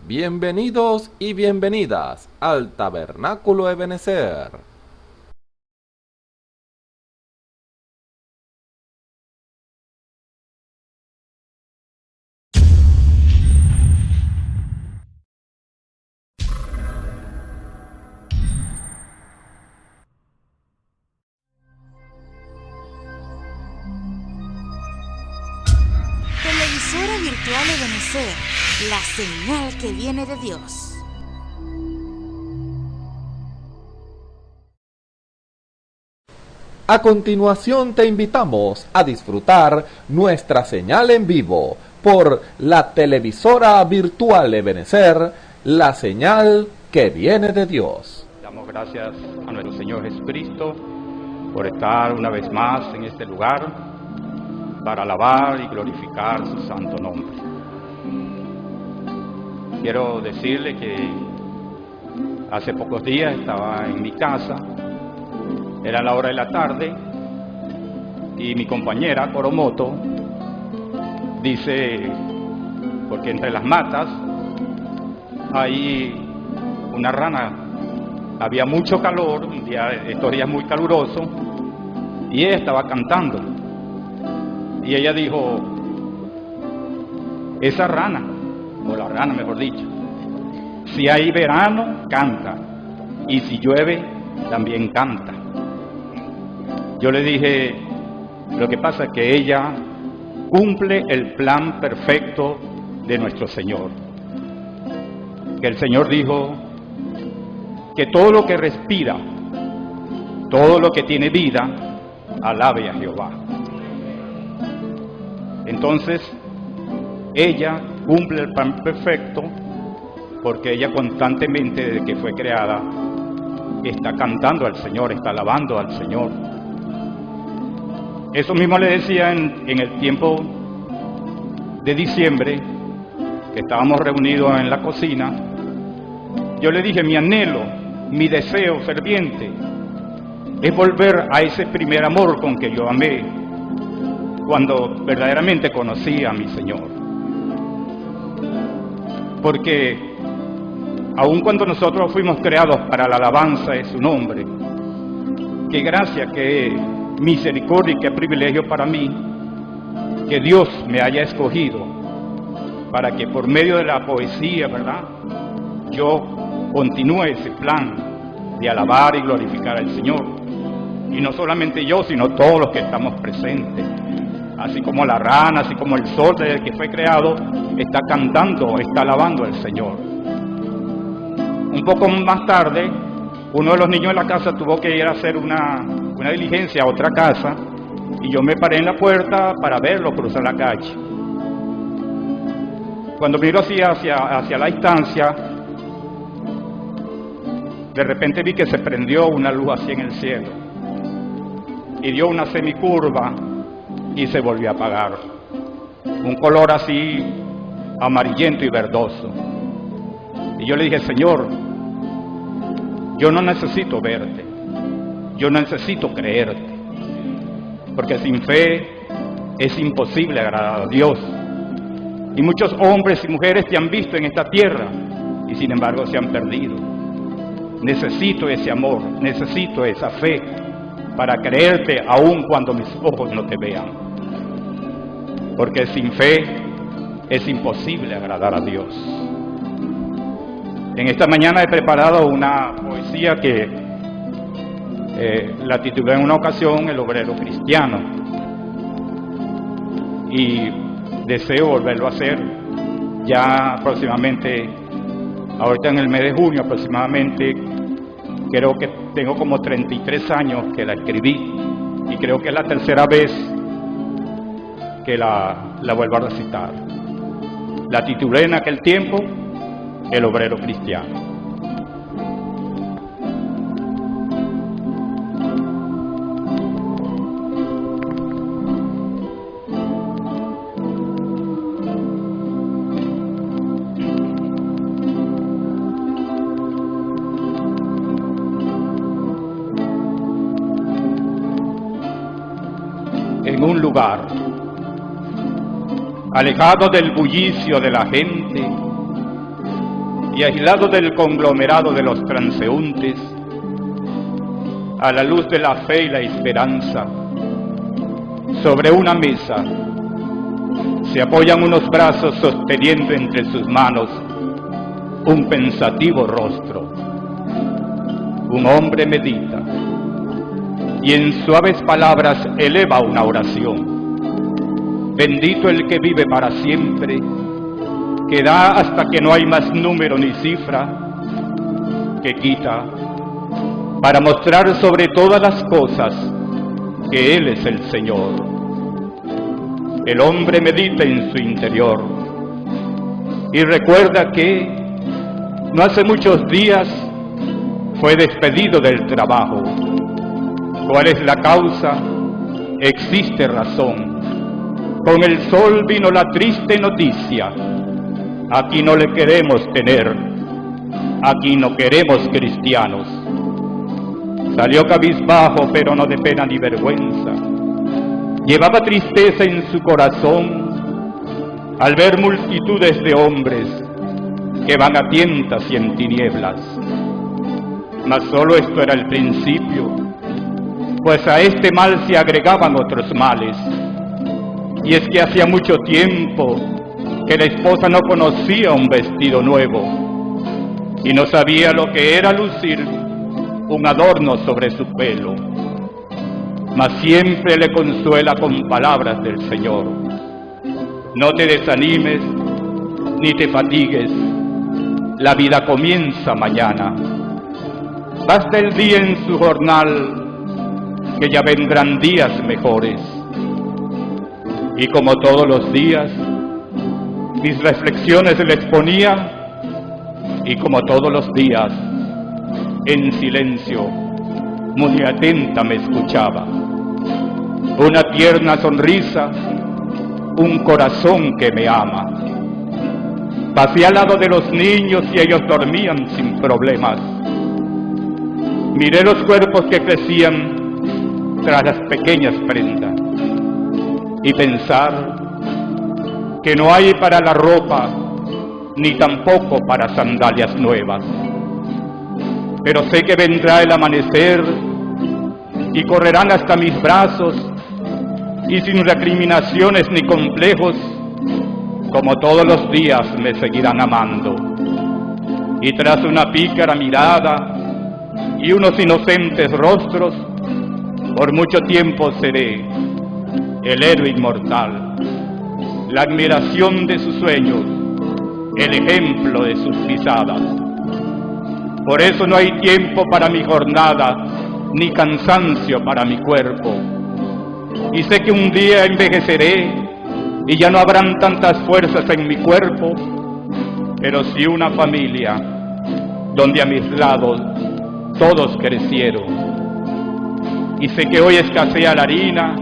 Bienvenidos y bienvenidas al Tabernáculo Ebenezer. Televisora virtual Ebenezer, la señal que viene de Dios. A continuación te invitamos a disfrutar nuestra señal en vivo por la televisora virtual Ebenezer, la señal que viene de Dios. Damos gracias a nuestro Señor Jesucristo por estar una vez más en este lugar para alabar y glorificar su santo nombre. Quiero decirle que hace pocos días estaba en mi casa, era la hora de la tarde, y mi compañera Coromoto dice, porque entre las matas hay una rana, había mucho calor, estos días muy caluroso, y ella estaba cantando, y ella dijo, esa rana, o la rana mejor dicho, si hay verano, canta, y si llueve, también canta. Yo le dije, lo que pasa es que ella cumple el plan perfecto de nuestro Señor. Que el Señor dijo que todo lo que respira, todo lo que tiene vida, alabe a Jehová. Entonces, ella cumple el plan perfecto porque ella constantemente, desde que fue creada, está cantando al Señor, está alabando al Señor. Eso mismo le decía en el tiempo de diciembre, que estábamos reunidos en la cocina. Yo le dije, mi anhelo, mi deseo ferviente es volver a ese primer amor con que yo amé cuando verdaderamente conocí a mi Señor. Porque aun cuando nosotros fuimos creados para la alabanza de su nombre, qué gracia, qué misericordia y qué privilegio para mí que Dios me haya escogido para que por medio de la poesía, ¿verdad?, yo continúe ese plan de alabar y glorificar al Señor. Y no solamente yo, sino todos los que estamos presentes. Así como la rana, así como el sol desde que fue creado, está cantando, está alabando al Señor. Un poco más tarde, uno de los niños de la casa tuvo que ir a hacer una diligencia a otra casa, y yo me paré en la puerta para verlo cruzar la calle. Cuando miro hacia la distancia, de repente vi que se prendió una luz así en el cielo, y dio una semicurva, y se volvió a apagar. Un color así amarillento y verdoso. Y yo le dije, Señor, yo no necesito verte, yo no necesito creerte, porque sin fe es imposible agradar a Dios. Y muchos hombres y mujeres te han visto en esta tierra y sin embargo se han perdido. Necesito ese amor, necesito esa fe para creerte aun cuando mis ojos no te vean, porque sin fe es imposible agradar a Dios. En esta mañana he preparado una poesía que la titulé en una ocasión El obrero cristiano, y deseo volverlo a hacer ya próximamente, ahorita en el mes de junio aproximadamente. Creo que tengo como 33 años que la escribí, y creo que es la tercera vez que la vuelvo a recitar. La titulé en aquel tiempo El obrero cristiano. En un lugar, alejado del bullicio de la gente, y aislado del conglomerado de los transeúntes, a la luz de la fe y la esperanza, sobre una mesa se apoyan unos brazos sosteniendo entre sus manos un pensativo rostro. Un hombre medita y en suaves palabras eleva una oración. Bendito el que vive para siempre, que da hasta que no hay más número ni cifra, que quita para mostrar sobre todas las cosas que Él es el Señor. El hombre medita en su interior y recuerda que no hace muchos días fue despedido del trabajo. ¿Cuál es la causa? Existe razón. Con el sol vino la triste noticia. Aquí no le queremos tener. Aquí no queremos cristianos. Salió cabizbajo, pero no de pena ni vergüenza. Llevaba tristeza en su corazón al ver multitudes de hombres que van a tientas y en tinieblas. Mas solo esto era el principio, pues a este mal se agregaban otros males. Y es que hacía mucho tiempo que la esposa no conocía un vestido nuevo y no sabía lo que era lucir un adorno sobre su pelo. Mas siempre le consuela con palabras del Señor. No te desanimes ni te fatigues, la vida comienza mañana. Basta el día en su jornal, que ya vendrán días mejores. Y como todos los días, mis reflexiones les ponía, y como todos los días, en silencio, muy atenta me escuchaba. Una tierna sonrisa, un corazón que me ama. Pasé al lado de los niños y ellos dormían sin problemas. Miré los cuerpos que crecían tras las pequeñas prendas y pensar que no hay para la ropa ni tampoco para sandalias nuevas. Pero sé que vendrá el amanecer y correrán hasta mis brazos y sin recriminaciones ni complejos, como todos los días me seguirán amando. Y tras una pícara mirada y unos inocentes rostros, por mucho tiempo seré el héroe inmortal, la admiración de sus sueños, el ejemplo de sus pisadas. Por eso no hay tiempo para mi jornada, ni cansancio para mi cuerpo. Y sé que un día envejeceré y ya no habrán tantas fuerzas en mi cuerpo, pero sí una familia donde a mis lados todos crecieron. Y sé que hoy escasea la harina,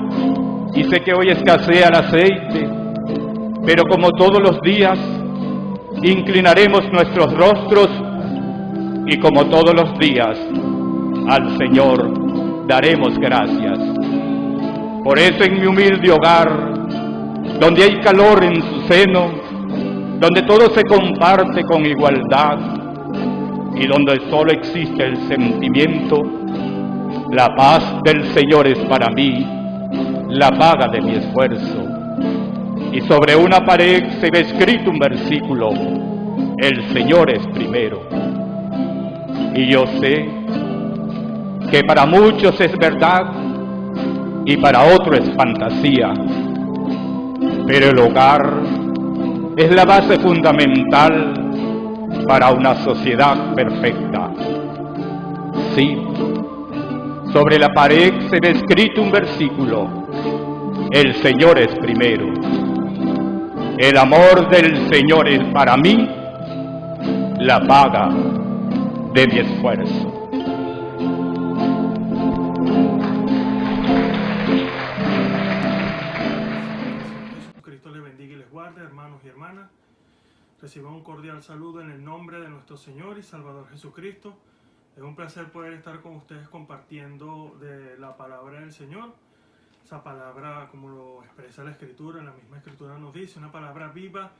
y sé que hoy escasea el aceite, pero como todos los días, inclinaremos nuestros rostros y como todos los días, al Señor daremos gracias. Por eso en mi humilde hogar, donde hay calor en su seno, donde todo se comparte con igualdad y donde solo existe el sentimiento, la paz del Señor es para mí la paga de mi esfuerzo. Y sobre una pared se ve escrito un versículo: el Señor es primero. Y yo sé que para muchos es verdad y para otros es fantasía, pero el hogar es la base fundamental para una sociedad perfecta. Sí, sobre la pared se ve escrito un versículo: el Señor es primero. El amor del Señor es para mí la paga de mi esfuerzo. Cristo les bendiga y les guarde, hermanos y hermanas. Reciban un cordial saludo en el nombre de nuestro Señor y Salvador Jesucristo. Es un placer poder estar con ustedes compartiendo de la palabra del Señor. Esa palabra, como lo expresa la Escritura, la misma Escritura nos dice, una palabra viva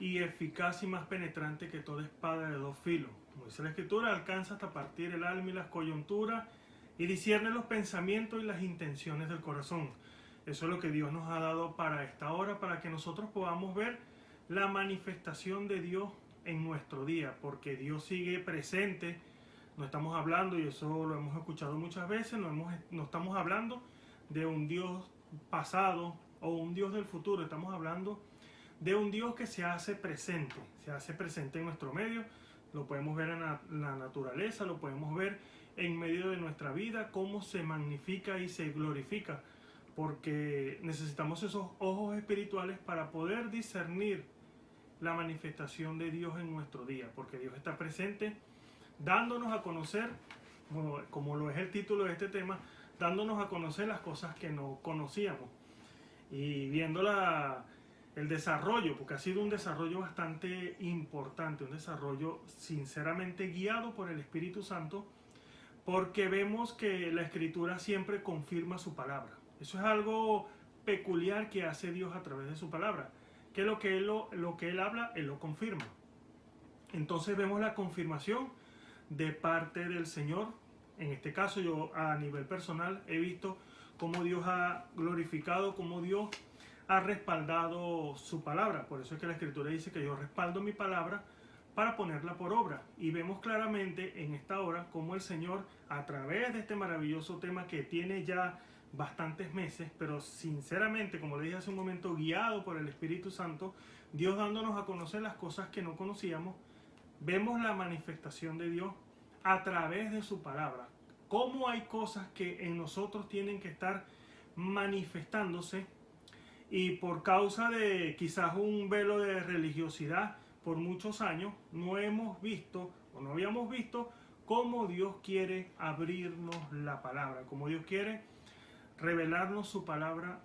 y eficaz y más penetrante que toda espada de dos filos. Como dice la Escritura, alcanza hasta partir el alma y las coyunturas y discierne los pensamientos y las intenciones del corazón. Eso es lo que Dios nos ha dado para esta hora, para que nosotros podamos ver la manifestación de Dios en nuestro día, porque Dios sigue presente. No estamos hablando, y eso lo hemos escuchado muchas veces, no estamos hablando de un Dios pasado o un Dios del futuro, estamos hablando de un Dios que se hace presente en nuestro medio. Lo podemos ver en la naturaleza, lo podemos ver en medio de nuestra vida, cómo se magnifica y se glorifica, porque necesitamos esos ojos espirituales para poder discernir la manifestación de Dios en nuestro día, porque Dios está presente dándonos a conocer, como lo es el título de este tema, dándonos a conocer las cosas que no conocíamos y viendo el desarrollo, porque ha sido un desarrollo bastante importante, un desarrollo sinceramente guiado por el Espíritu Santo, porque vemos que la Escritura siempre confirma su palabra. Eso es algo peculiar que hace Dios a través de su palabra, que lo que Él habla, Él lo confirma. Entonces vemos la confirmación de parte del Señor. En este caso, yo a nivel personal he visto cómo Dios ha glorificado, cómo Dios ha respaldado su palabra. Por eso es que la Escritura dice que yo respaldo mi palabra para ponerla por obra. Y vemos claramente en esta hora cómo el Señor, a través de este maravilloso tema que tiene ya bastantes meses, pero sinceramente, como le dije hace un momento, guiado por el Espíritu Santo, Dios dándonos a conocer las cosas que no conocíamos, vemos la manifestación de Dios a través de su palabra. Cómo hay cosas que en nosotros tienen que estar manifestándose, y por causa de quizás un velo de religiosidad por muchos años no hemos visto o no habíamos visto cómo Dios quiere abrirnos la palabra, cómo Dios quiere revelarnos su palabra,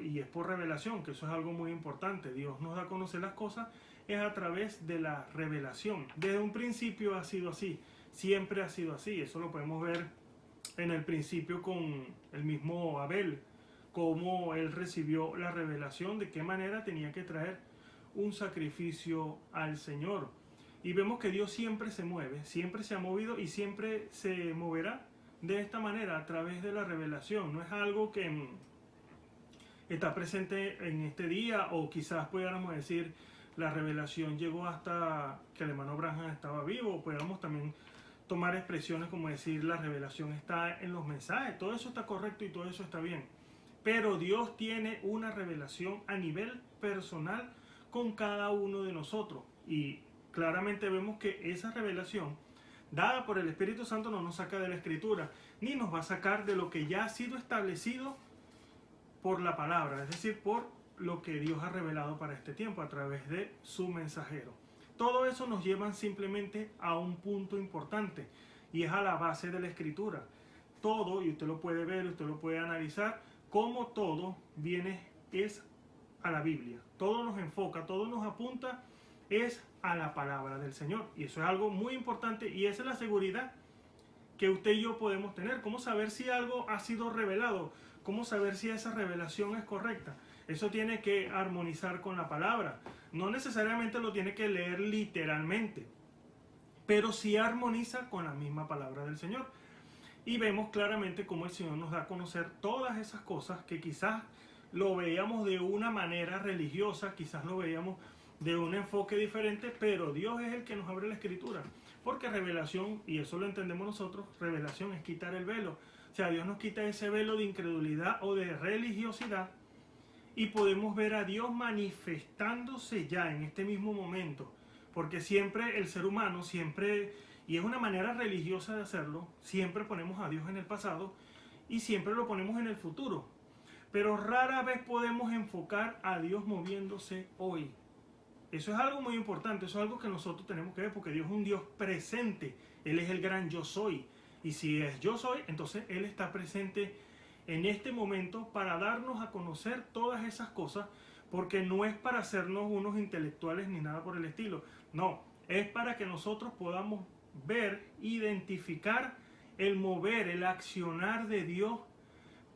y es por revelación, que eso es algo muy importante. Dios nos da a conocer las cosas es a través de la revelación. Desde un principio ha sido así, siempre ha sido así. Eso lo podemos ver en el principio con el mismo Abel, cómo él recibió la revelación de qué manera tenía que traer un sacrificio al Señor. Y vemos que Dios siempre se mueve, siempre se ha movido y siempre se moverá de esta manera, a través de la revelación. No es algo que está presente en este día, o quizás pudiéramos decir la revelación llegó hasta que el hermano Branham estaba vivo, o pudiéramos también tomar expresiones como decir la revelación está en los mensajes. Todo eso está correcto y todo eso está bien. Pero Dios tiene una revelación a nivel personal con cada uno de nosotros. Y claramente vemos que esa revelación dada por el Espíritu Santo no nos saca de la Escritura, ni nos va a sacar de lo que ya ha sido establecido por la palabra, es decir, por lo que Dios ha revelado para este tiempo a través de su mensajero. Todo eso nos lleva simplemente a un punto importante, y es a la base de la Escritura. Todo, y usted lo puede ver, usted lo puede analizar, cómo todo es a la Biblia. Todo nos enfoca, todo nos apunta es a la palabra del Señor. Y eso es algo muy importante, y esa es la seguridad que usted y yo podemos tener. ¿Cómo saber si algo ha sido revelado? ¿Cómo saber si esa revelación es correcta? Eso tiene que armonizar con la palabra. No necesariamente lo tiene que leer literalmente, pero sí armoniza con la misma palabra del Señor. Y vemos claramente cómo el Señor nos da a conocer todas esas cosas que quizás lo veíamos de una manera religiosa, quizás lo veíamos de un enfoque diferente, pero Dios es el que nos abre la Escritura. Porque revelación, y eso lo entendemos nosotros, revelación es quitar el velo. O sea, Dios nos quita ese velo de incredulidad o de religiosidad, y podemos ver a Dios manifestándose ya en este mismo momento. Porque siempre el ser humano, y es una manera religiosa de hacerlo, siempre ponemos a Dios en el pasado y siempre lo ponemos en el futuro. Pero rara vez podemos enfocar a Dios moviéndose hoy. Eso es algo muy importante, eso es algo que nosotros tenemos que ver, porque Dios es un Dios presente. Él es el gran yo soy. Y si es yo soy, entonces Él está presente en este momento para darnos a conocer todas esas cosas, porque no es para hacernos unos intelectuales ni nada por el estilo. No, es para que nosotros podamos ver, identificar el mover, el accionar de Dios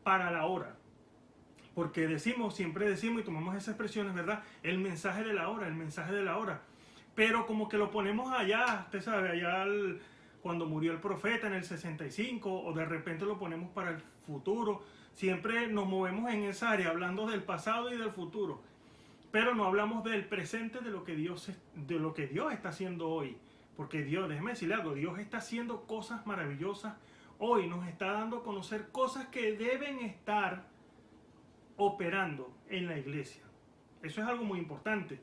para la hora. Porque siempre decimos y tomamos esas expresiones, ¿verdad? El mensaje de la hora, el mensaje de la hora. Pero como que lo ponemos allá, usted sabe, allá cuando murió el profeta en el 65, o de repente lo ponemos para el futuro. Siempre nos movemos en esa área, hablando del pasado y del futuro. Pero no hablamos del presente, de lo que Dios está haciendo hoy. Porque Dios, déjeme decirle algo, Dios está haciendo cosas maravillosas hoy. Nos está dando a conocer cosas que deben estar operando en la iglesia. Eso es algo muy importante.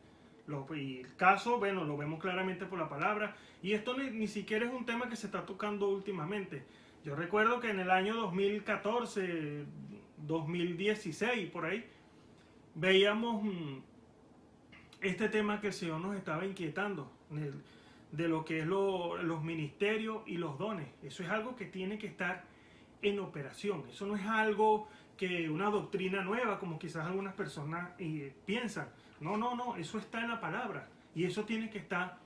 Y el caso, bueno, lo vemos claramente por la palabra. Y esto ni siquiera es un tema que se está tocando últimamente. Yo recuerdo que en el año 2014, 2016, por ahí, veíamos este tema que el Señor nos estaba inquietando, de lo que es los ministerios y los dones. Eso es algo que tiene que estar en operación. Eso no es algo que una doctrina nueva, como quizás algunas personas piensan. No, eso está en la palabra. Y eso tiene que estar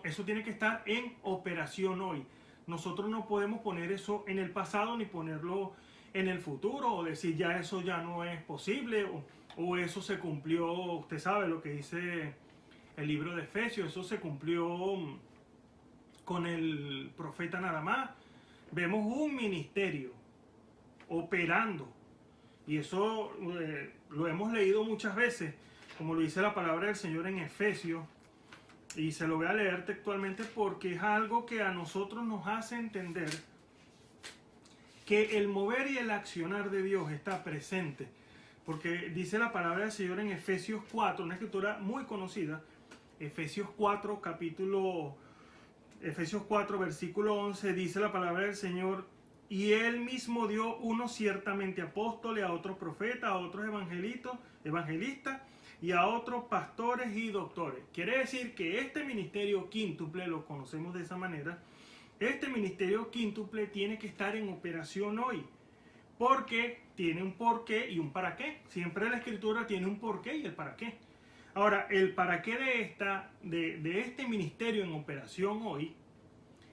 eso tiene que estar en operación hoy. Nosotros no podemos poner eso en el pasado ni ponerlo en el futuro o decir ya eso ya no es posible o eso se cumplió. Usted sabe lo que dice el libro de Efesios, eso se cumplió con el profeta nada más. Vemos un ministerio operando y eso lo hemos leído muchas veces, como lo dice la palabra del Señor en Efesios, y se lo voy a leer textualmente porque es algo que a nosotros nos hace entender que el mover y el accionar de Dios está presente, porque dice la palabra del Señor en Efesios 4, una escritura muy conocida, Efesios 4 versículo 11, dice la palabra del Señor: y Él mismo dio unos ciertamente apóstoles, a otros profetas, a otros evangelistas y a otros pastores y doctores. Quiere decir que este ministerio quíntuple, lo conocemos de esa manera, este ministerio quíntuple tiene que estar en operación hoy, porque tiene un porqué y un para qué. Siempre la Escritura tiene un porqué y el para qué. Ahora, el para qué de este ministerio en operación hoy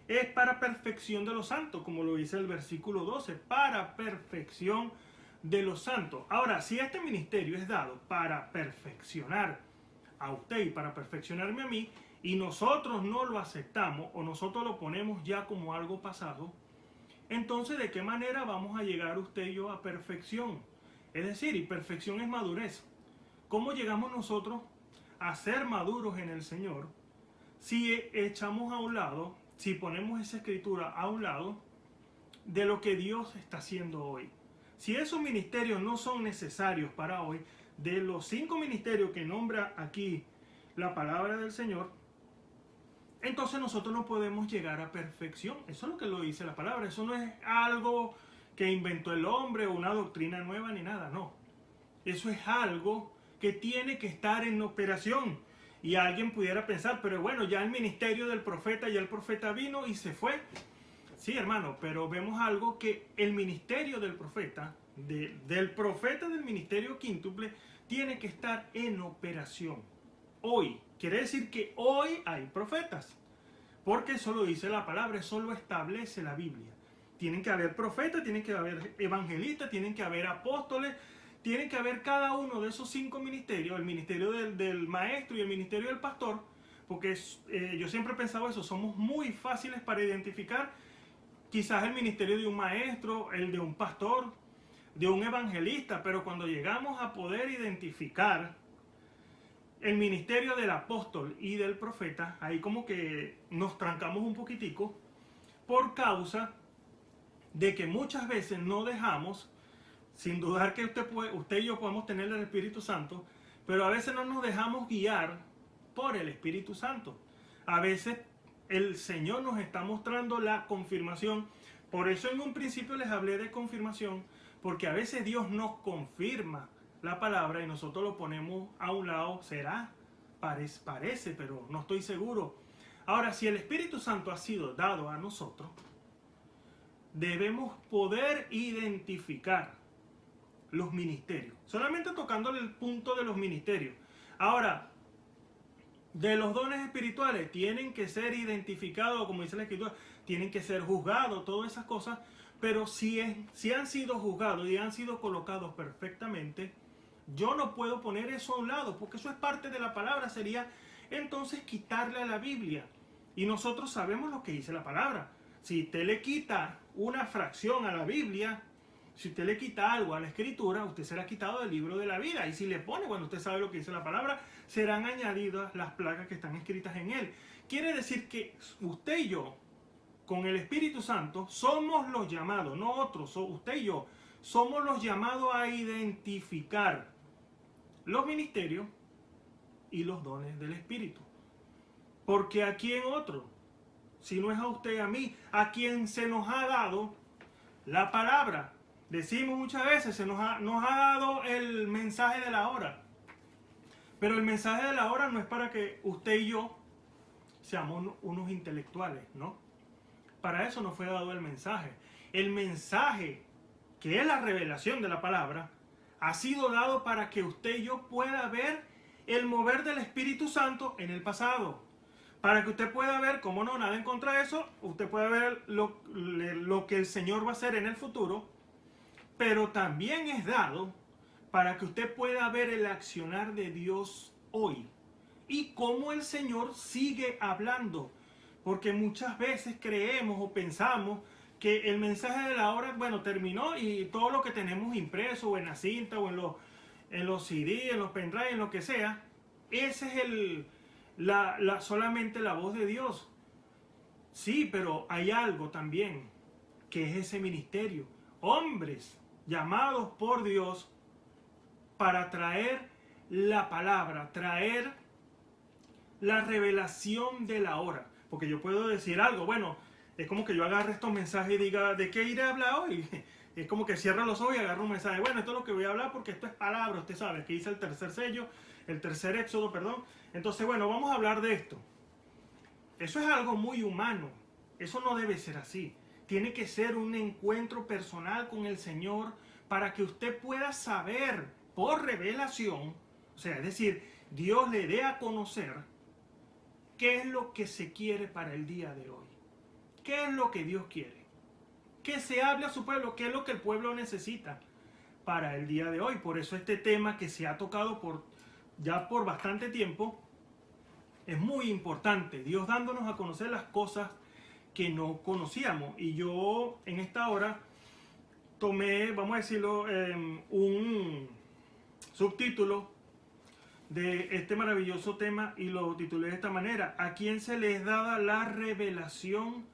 es para perfección de los santos, como lo dice el versículo 12, para perfección de los santos. Ahora, si este ministerio es dado para perfeccionar a usted y para perfeccionarme a mí, y nosotros no lo aceptamos o nosotros lo ponemos ya como algo pasado, entonces ¿de qué manera vamos a llegar usted y yo a perfección? Es decir, y perfección es madurez. ¿Cómo llegamos nosotros a ser maduros en el Señor si echamos a un lado, si ponemos esa escritura a un lado de lo que Dios está haciendo hoy? Si esos ministerios no son necesarios para hoy, de los 5 ministerios que nombra aquí la palabra del Señor, entonces nosotros no podemos llegar a perfección. Eso es lo que lo dice la palabra. Eso no es algo que inventó el hombre o una doctrina nueva ni nada, no. Eso es algo que tiene que estar en operación. Y alguien pudiera pensar, pero bueno, ya el ministerio del profeta, ya el profeta vino y se fue. Sí, hermano, pero vemos algo que el ministerio del profeta, del ministerio quíntuple, tiene que estar en operación. Hoy, quiere decir que hoy hay profetas, porque eso lo dice la palabra, eso lo establece la Biblia. Tienen que haber profetas, tienen que haber evangelistas, tienen que haber apóstoles, tienen que haber cada uno de esos 5 ministerios, el ministerio del maestro y el ministerio del pastor, porque yo siempre he pensado eso, somos muy fáciles para identificar quizás el ministerio de un maestro, el de un pastor, de un evangelista, pero cuando llegamos a poder identificar el ministerio del apóstol y del profeta, ahí como que nos trancamos un poquitico por causa de que muchas veces no dejamos, sin dudar que usted y yo podemos tener el Espíritu Santo, pero a veces no nos dejamos guiar por el Espíritu Santo. A veces el Señor nos está mostrando la confirmación. Por eso en un principio les hablé de confirmación, porque a veces Dios nos confirma la palabra y nosotros lo ponemos a un lado. Será, parece, pero no estoy seguro. Ahora, si el Espíritu Santo ha sido dado a nosotros, debemos poder identificar los ministerios, solamente tocando el punto de los ministerios. Ahora, de los dones espirituales tienen que ser identificados, como dice la Escritura, tienen que ser juzgados, todas esas cosas, Pero si han sido juzgados y han sido colocados perfectamente, yo no puedo poner eso a un lado, porque eso es parte de la palabra. Sería entonces quitarle a la Biblia. Y nosotros sabemos lo que dice la palabra. Si usted le quita una fracción a la Biblia, si usted le quita algo a la Escritura, usted será quitado del libro de la vida. Y si le pone, cuando usted sabe lo que dice la palabra, serán añadidas las plagas que están escritas en él. Quiere decir que usted y yo, con el Espíritu Santo, somos los llamados, no otros, usted y yo, somos los llamados a identificar los ministerios y los dones del Espíritu. Porque ¿a quién otro? Si no es a usted y a mí, a quien se nos ha dado la palabra. Decimos muchas veces, nos ha dado el mensaje de la hora. Pero el mensaje de la hora no es para que usted y yo seamos unos intelectuales, ¿no? Para eso nos fue dado el mensaje. El mensaje, que es la revelación de la palabra, ha sido dado para que usted y yo pueda ver el mover del Espíritu Santo en el pasado. Para que usted pueda ver, como no, nada en contra de eso, usted puede ver lo que el Señor va a hacer en el futuro, pero también es dado para que usted pueda ver el accionar de Dios hoy y cómo el Señor sigue hablando. Porque muchas veces creemos o pensamos que el mensaje de la hora, bueno, terminó y todo lo que tenemos impreso o en la cinta o en los CD, en los pendrive, en lo que sea, ese es solamente la voz de Dios. Sí, pero hay algo también, que es ese ministerio. Hombres llamados por Dios para traer la palabra, traer la revelación de la hora. Porque yo puedo decir algo, bueno, es como que yo agarre estos mensajes y diga, ¿de qué iré a hablar hoy? Es como que cierro los ojos y agarro un mensaje. Bueno, esto es lo que voy a hablar porque esto es palabra, usted sabe, que dice el tercer sello, el tercer éxodo, perdón. Entonces, bueno, vamos a hablar de esto. Eso es algo muy humano. Eso no debe ser así. Tiene que ser un encuentro personal con el Señor para que usted pueda saber por revelación, o sea, es decir, Dios le dé a conocer qué es lo que se quiere para el día de hoy. ¿Qué es lo que Dios quiere? Que se hable a su pueblo, qué es lo que el pueblo necesita para el día de hoy. Por eso este tema que se ha tocado ya por bastante tiempo es muy importante. Dios dándonos a conocer las cosas que no conocíamos. Y yo en esta hora tomé, vamos a decirlo, un subtítulo de este maravilloso tema y lo titulé de esta manera: ¿a quién se le es dada la revelación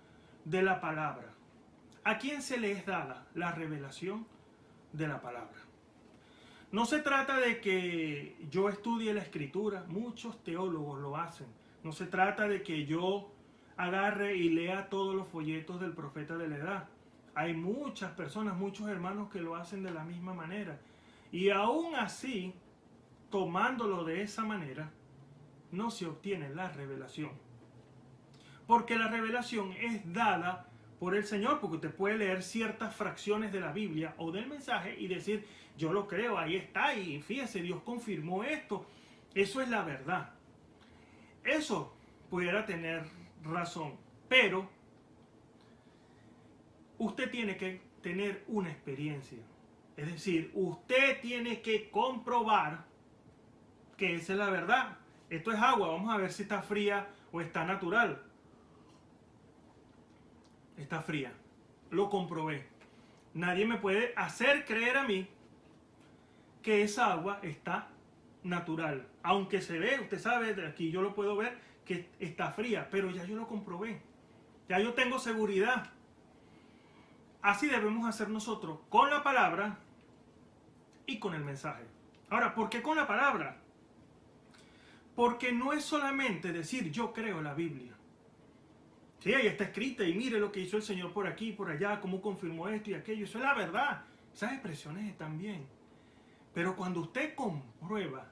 de la palabra? ¿A quién se le es dada la revelación de la palabra? No se trata de que yo estudie la escritura, muchos teólogos lo hacen. No se trata de que yo agarre y lea todos los folletos del profeta de la edad. Hay muchas personas, muchos hermanos que lo hacen de la misma manera. Y aún así, tomándolo de esa manera, no se obtiene la revelación. Porque la revelación es dada por el Señor, porque usted puede leer ciertas fracciones de la Biblia o del mensaje y decir, yo lo creo, ahí está, y fíjese, Dios confirmó esto. Eso es la verdad. Eso pudiera tener razón, pero usted tiene que tener una experiencia. Es decir, usted tiene que comprobar que esa es la verdad. Esto es agua, vamos a ver si está fría o está natural. Está fría. Lo comprobé. Nadie me puede hacer creer a mí que esa agua está natural. Aunque se ve, usted sabe, de aquí yo lo puedo ver, que está fría, pero ya yo lo comprobé. Ya yo tengo seguridad. Así debemos hacer nosotros con la palabra y con el mensaje. Ahora, ¿por qué con la palabra? Porque no es solamente decir yo creo la Biblia. Sí, ahí está escrita y mire lo que hizo el Señor por aquí y por allá, cómo confirmó esto y aquello. Eso es la verdad. Esas expresiones están bien. Pero cuando usted comprueba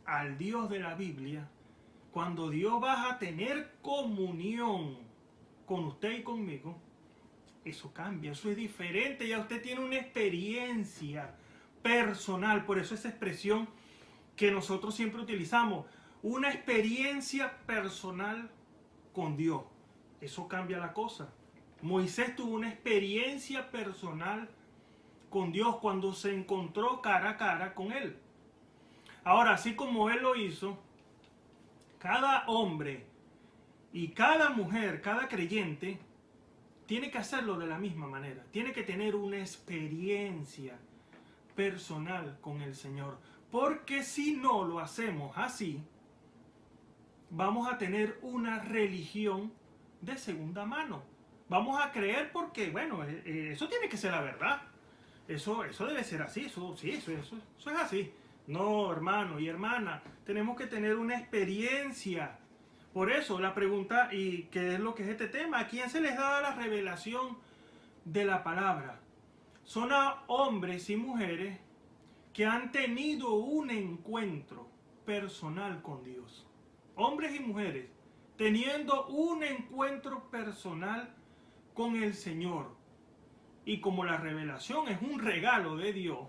al Dios de la Biblia, cuando Dios va a tener comunión con usted y conmigo, eso cambia, eso es diferente. Ya usted tiene una experiencia personal. Por eso esa expresión que nosotros siempre utilizamos, una experiencia personal con Dios. Eso cambia la cosa. Moisés tuvo una experiencia personal con Dios cuando se encontró cara a cara con Él. Ahora, así como Él lo hizo, cada hombre y cada mujer, cada creyente, tiene que hacerlo de la misma manera. Tiene que tener una experiencia personal con el Señor. Porque si no lo hacemos así, vamos a tener una religión de segunda mano. Vamos a creer porque, bueno, eso tiene que ser la verdad. Eso debe ser así, eso es así. No, hermano y hermana, tenemos que tener una experiencia. Por eso la pregunta, ¿y qué es lo que es este tema? ¿A quién se les da la revelación de la palabra? Son a hombres y mujeres que han tenido un encuentro personal con Dios. Hombres y mujeres teniendo un encuentro personal con el Señor. Y como la revelación es un regalo de Dios,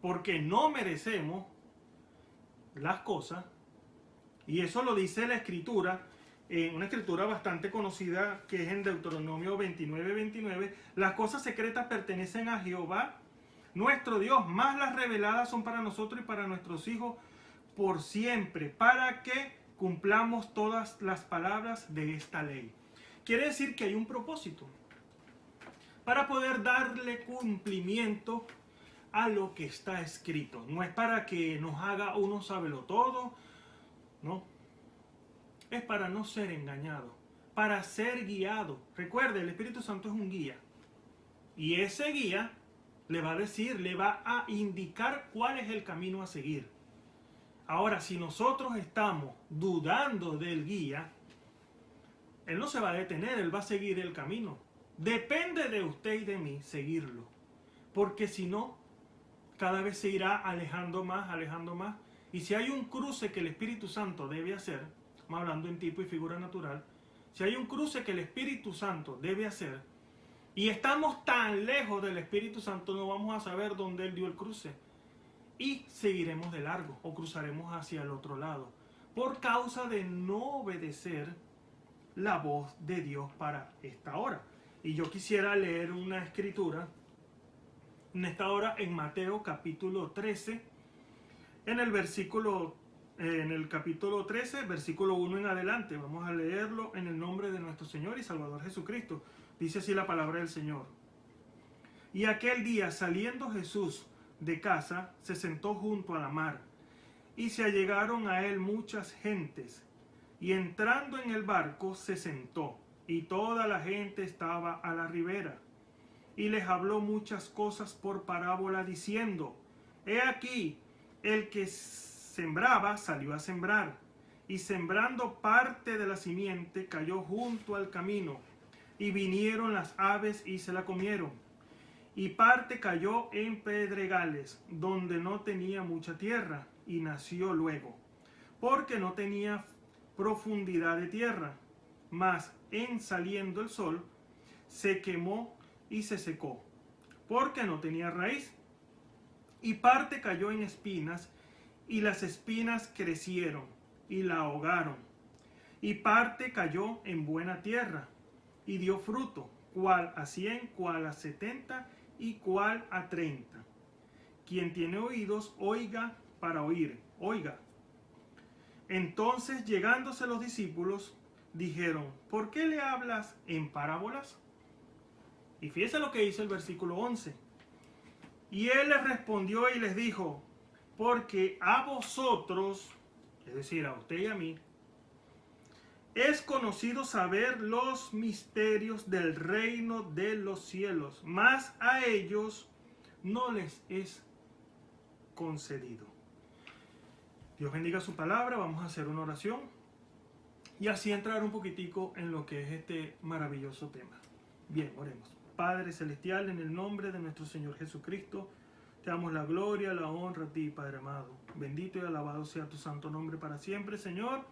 porque no merecemos las cosas, y eso lo dice la Escritura, una escritura bastante conocida que es en Deuteronomio 29:29, las cosas secretas pertenecen a Jehová, nuestro Dios, más las reveladas son para nosotros y para nuestros hijos por siempre, para que cumplamos todas las palabras de esta ley. Quiere decir que hay un propósito para poder darle cumplimiento a lo que está escrito. No es para que nos haga uno sábelo todo, no. Es para no ser engañado, para ser guiado. Recuerde, el Espíritu Santo es un guía. Y ese guía le va a decir, le va a indicar cuál es el camino a seguir. Ahora, si nosotros estamos dudando del guía, él no se va a detener, él va a seguir el camino. Depende de usted y de mí seguirlo, porque si no, cada vez se irá alejando más, y si hay un cruce que el Espíritu Santo debe hacer, estamos hablando en tipo y figura natural, si hay un cruce que el Espíritu Santo debe hacer, y estamos tan lejos del Espíritu Santo, no vamos a saber dónde Él dio el cruce, y seguiremos de largo, o cruzaremos hacia el otro lado, por causa de no obedecer la voz de Dios para esta hora. Y yo quisiera leer una escritura en esta hora en Mateo capítulo 13, en el capítulo 13, versículo 1 en adelante. Vamos a leerlo en el nombre de nuestro Señor y Salvador Jesucristo. Dice así la palabra del Señor. Y aquel día, saliendo Jesús de casa, se sentó junto a la mar, y se allegaron a él muchas gentes, y entrando en el barco se sentó, y toda la gente estaba a la ribera, y les habló muchas cosas por parábola, diciendo, he aquí, el que sembraba salió a sembrar, y sembrando parte de la simiente cayó junto al camino, y vinieron las aves y se la comieron, y parte cayó en pedregales, donde no tenía mucha tierra, y nació luego, porque no tenía profundidad de tierra, mas en saliendo el sol se quemó y se secó, porque no tenía raíz. Y parte cayó en espinas, y las espinas crecieron y la ahogaron. Y parte cayó en buena tierra, y dio fruto, cuál a 100, cuál a 70, y cuál a 30. Quien tiene oídos, oiga para oír, oiga. Entonces, llegándose los discípulos, dijeron, ¿por qué le hablas en parábolas? Y fíjense lo que dice el versículo 11. Y él les respondió y les dijo, porque a vosotros, es decir, a usted y a mí, es conocido saber los misterios del reino de los cielos, mas a ellos no les es concedido. Dios bendiga su palabra, vamos a hacer una oración y así entrar un poquitico en lo que es este maravilloso tema. Bien, oremos. Padre Celestial, en el nombre de nuestro Señor Jesucristo, te damos la gloria, la honra a ti, Padre amado. Bendito y alabado sea tu santo nombre para siempre, Señor.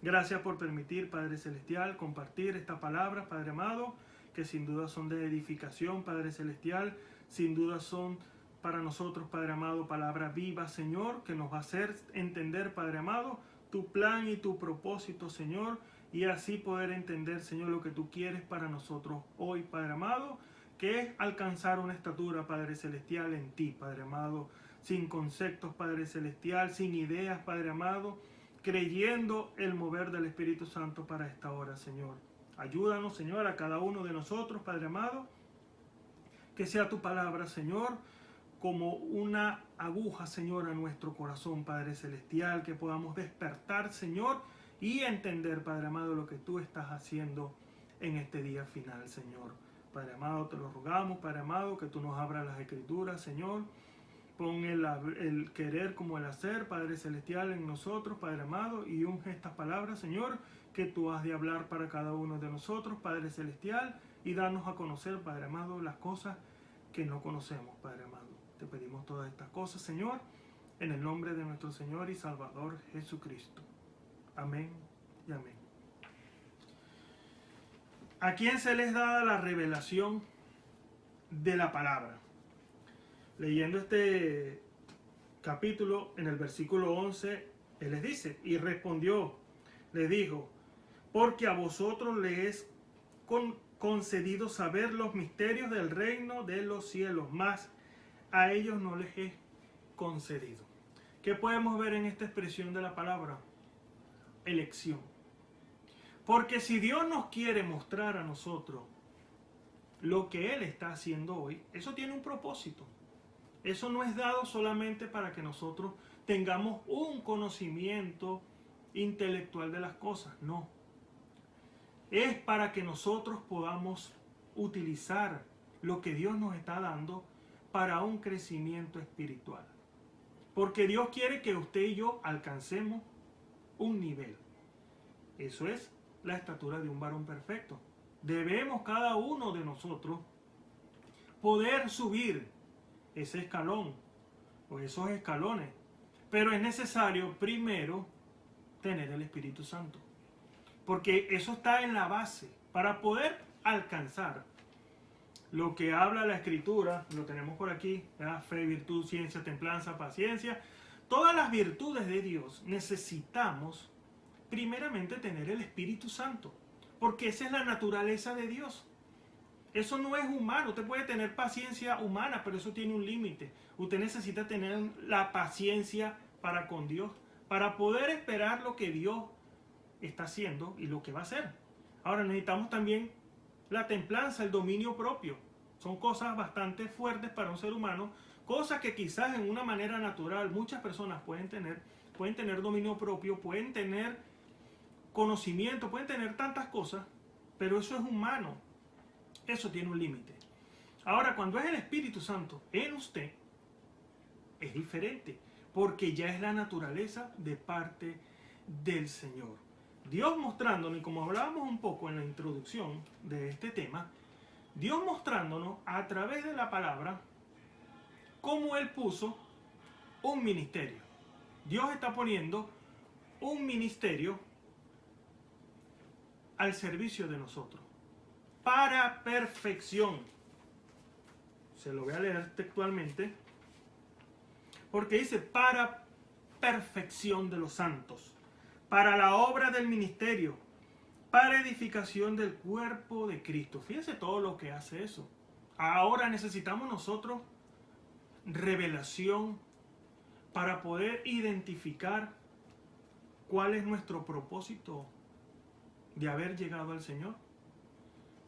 Gracias por permitir, Padre Celestial, compartir esta palabra, Padre amado, que sin duda son de edificación, Padre Celestial, sin duda son para nosotros, Padre amado, palabra viva, Señor, que nos va a hacer entender, Padre amado, tu plan y tu propósito, Señor, y así poder entender, Señor, lo que tú quieres para nosotros hoy, Padre amado, que es alcanzar una estatura, Padre celestial, en ti, Padre amado, sin conceptos, Padre celestial, sin ideas, Padre amado, creyendo el mover del Espíritu Santo para esta hora, Señor. Ayúdanos, Señor, a cada uno de nosotros, Padre amado, que sea tu palabra, Señor, como una aguja, Señor, a nuestro corazón, Padre celestial, que podamos despertar, Señor, y entender, Padre amado, lo que tú estás haciendo en este día final, Señor. Padre amado, te lo rogamos, Padre amado, que tú nos abras las Escrituras, Señor. Pon el querer como el hacer, Padre celestial, en nosotros, Padre amado, y unge estas palabras, Señor, que tú has de hablar para cada uno de nosotros, Padre celestial, y darnos a conocer, Padre amado, las cosas que no conocemos, Padre amado. Te pedimos todas estas cosas, Señor, en el nombre de nuestro Señor y Salvador Jesucristo. Amén y amén. ¿A quién se les da la revelación de la palabra? Leyendo este capítulo, en el versículo 11, Él les dice, y respondió, les dijo, porque a vosotros les es concedido saber los misterios del reino de los cielos, mas a ellos no les es concedido. ¿Qué podemos ver en esta expresión de la palabra? Elección. Porque si Dios nos quiere mostrar a nosotros lo que Él está haciendo hoy, eso tiene un propósito. Eso no es dado solamente para que nosotros tengamos un conocimiento intelectual de las cosas, no. Es para que nosotros podamos utilizar lo que Dios nos está dando para un crecimiento espiritual. Porque Dios quiere que usted y yo alcancemos un nivel. Eso es la estatura de un varón perfecto. Debemos cada uno de nosotros poder subir ese escalón o esos escalones. Pero es necesario primero tener el Espíritu Santo. Porque eso está en la base para poder alcanzar lo que habla la Escritura. Lo tenemos por aquí, ¿verdad? Fe, virtud, ciencia, templanza, paciencia. Todas las virtudes de Dios necesitamos primeramente tener el Espíritu Santo, porque esa es la naturaleza de Dios. Eso no es humano. Usted puede tener paciencia humana, pero eso tiene un límite. Usted necesita tener la paciencia para con Dios, para poder esperar lo que Dios está haciendo y lo que va a hacer. Ahora necesitamos también la templanza, el dominio propio. Son cosas bastante fuertes para un ser humano, cosas que quizás en una manera natural muchas personas pueden tener dominio propio, pueden tener conocimiento, pueden tener tantas cosas, pero eso es humano. Eso tiene un límite. Ahora, cuando es el Espíritu Santo en usted, es diferente, porque ya es la naturaleza de parte del Señor. Dios mostrándonos, y como hablábamos un poco en la introducción de este tema, Dios mostrándonos a través de la palabra cómo Él puso un ministerio. Dios está poniendo un ministerio al servicio de nosotros, para perfección. Se lo voy a leer textualmente, porque dice, para perfección de los santos, para la obra del ministerio, para edificación del cuerpo de Cristo. Fíjense todo lo que hace eso. Ahora necesitamos nosotros revelación para poder identificar cuál es nuestro propósito de haber llegado al Señor.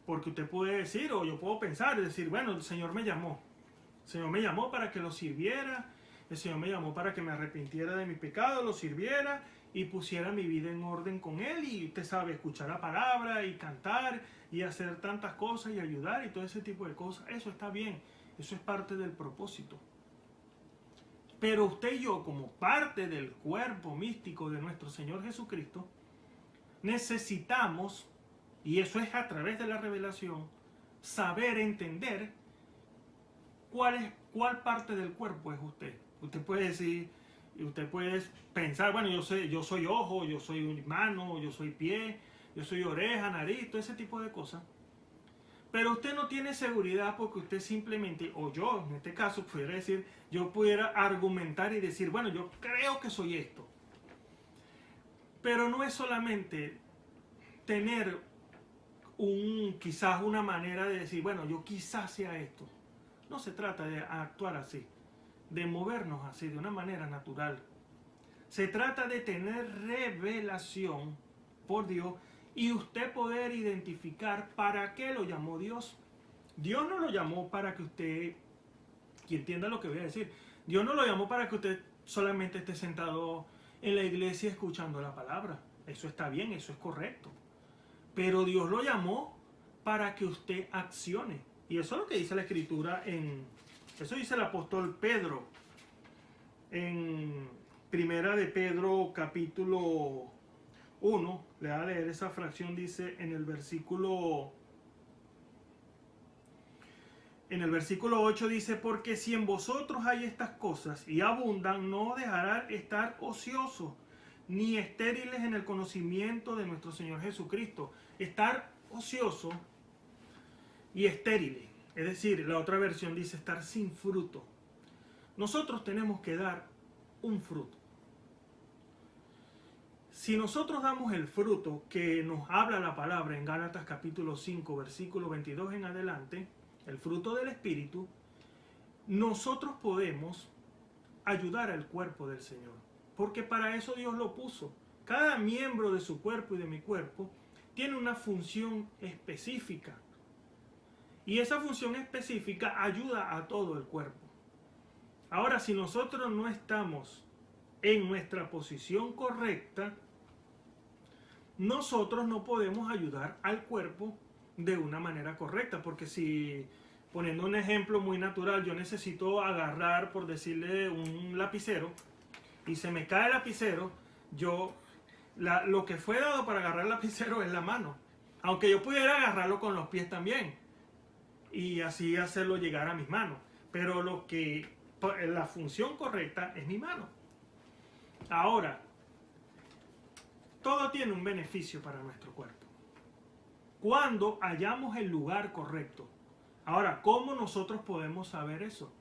Porque usted puede decir, o yo puedo pensar y decir, bueno, el Señor me llamó. El Señor me llamó para que lo sirviera. El Señor me llamó para que me arrepintiera de mi pecado, lo sirviera y pusiera mi vida en orden con Él. Y usted sabe, escuchar la palabra y cantar y hacer tantas cosas y ayudar y todo ese tipo de cosas. Eso está bien. Eso es parte del propósito. Pero usted y yo, como parte del cuerpo místico de nuestro Señor Jesucristo, necesitamos, y eso es a través de la revelación, saber entender cuál parte del cuerpo es usted. Usted puede decir, usted puede pensar, bueno, yo soy ojo, yo soy mano, yo soy pie, yo soy oreja, nariz, todo ese tipo de cosas. Pero usted no tiene seguridad porque usted simplemente, o yo en este caso pudiera decir, yo pudiera argumentar y decir, bueno, yo creo que soy esto. Pero no es solamente tener quizás una manera de decir, bueno, yo quizás sea esto. No se trata de actuar así, de movernos así, de una manera natural. Se trata de tener revelación por Dios y usted poder identificar para qué lo llamó Dios. Dios no lo llamó para que usted, que entienda lo que voy a decir, Dios no lo llamó para que usted solamente esté sentado en la iglesia escuchando la palabra. Eso está bien, eso es correcto. Pero Dios lo llamó para que usted accione. Y eso es lo que dice la Escritura eso dice el apóstol Pedro en Primera de Pedro capítulo 1. Le voy a leer esa fracción, dice en el versículo 8 dice, porque si en vosotros hay estas cosas y abundan, no dejarán estar ociosos ni estériles en el conocimiento de nuestro Señor Jesucristo. Estar ocioso y estéril, es decir, la otra versión dice estar sin fruto. Nosotros tenemos que dar un fruto. Si nosotros damos el fruto que nos habla la palabra en Gálatas capítulo 5, versículo 22 en adelante, el fruto del Espíritu, nosotros podemos ayudar al cuerpo del Señor. Porque para eso Dios lo puso. Cada miembro de su cuerpo y de mi cuerpo tiene una función específica. Y esa función específica ayuda a todo el cuerpo. Ahora, si nosotros no estamos en nuestra posición correcta, nosotros no podemos ayudar al cuerpo de una manera correcta. Porque si, poniendo un ejemplo muy natural, yo necesito agarrar, por decirle, un lapicero, y se me cae el lapicero, lo que fue dado para agarrar el lapicero es la mano. Aunque yo pudiera agarrarlo con los pies también, y así hacerlo llegar a mis manos. Pero la función correcta es mi mano. Ahora, todo tiene un beneficio para nuestro cuerpo. Cuando hallamos el lugar correcto. Ahora, ¿cómo nosotros podemos saber eso?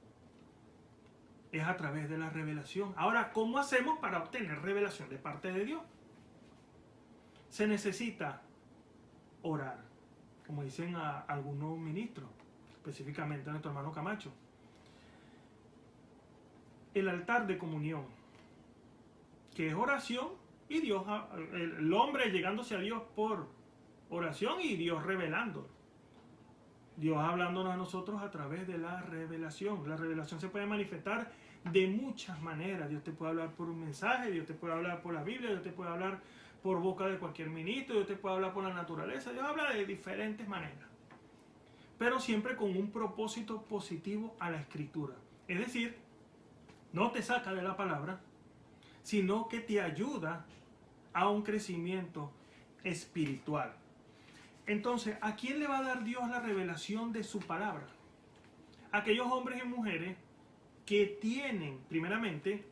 Es a través de la revelación. Ahora, ¿cómo hacemos para obtener revelación de parte de Dios? Se necesita orar, como dicen algunos ministros, específicamente nuestro hermano Camacho. El altar de comunión, que es oración y Dios, el hombre llegándose a Dios por oración y Dios revelando. Dios hablándonos a nosotros a través de la revelación. La revelación se puede manifestar de muchas maneras. Dios te puede hablar por un mensaje, Dios te puede hablar por la Biblia, Dios te puede hablar por boca de cualquier ministro, Dios te puede hablar por la naturaleza. Dios habla de diferentes maneras, pero siempre con un propósito positivo a la Escritura. Es decir, no te saca de la palabra, sino que te ayuda a un crecimiento espiritual. Entonces, ¿a quién le va a dar Dios la revelación de su palabra? Aquellos hombres y mujeres que tienen, primeramente,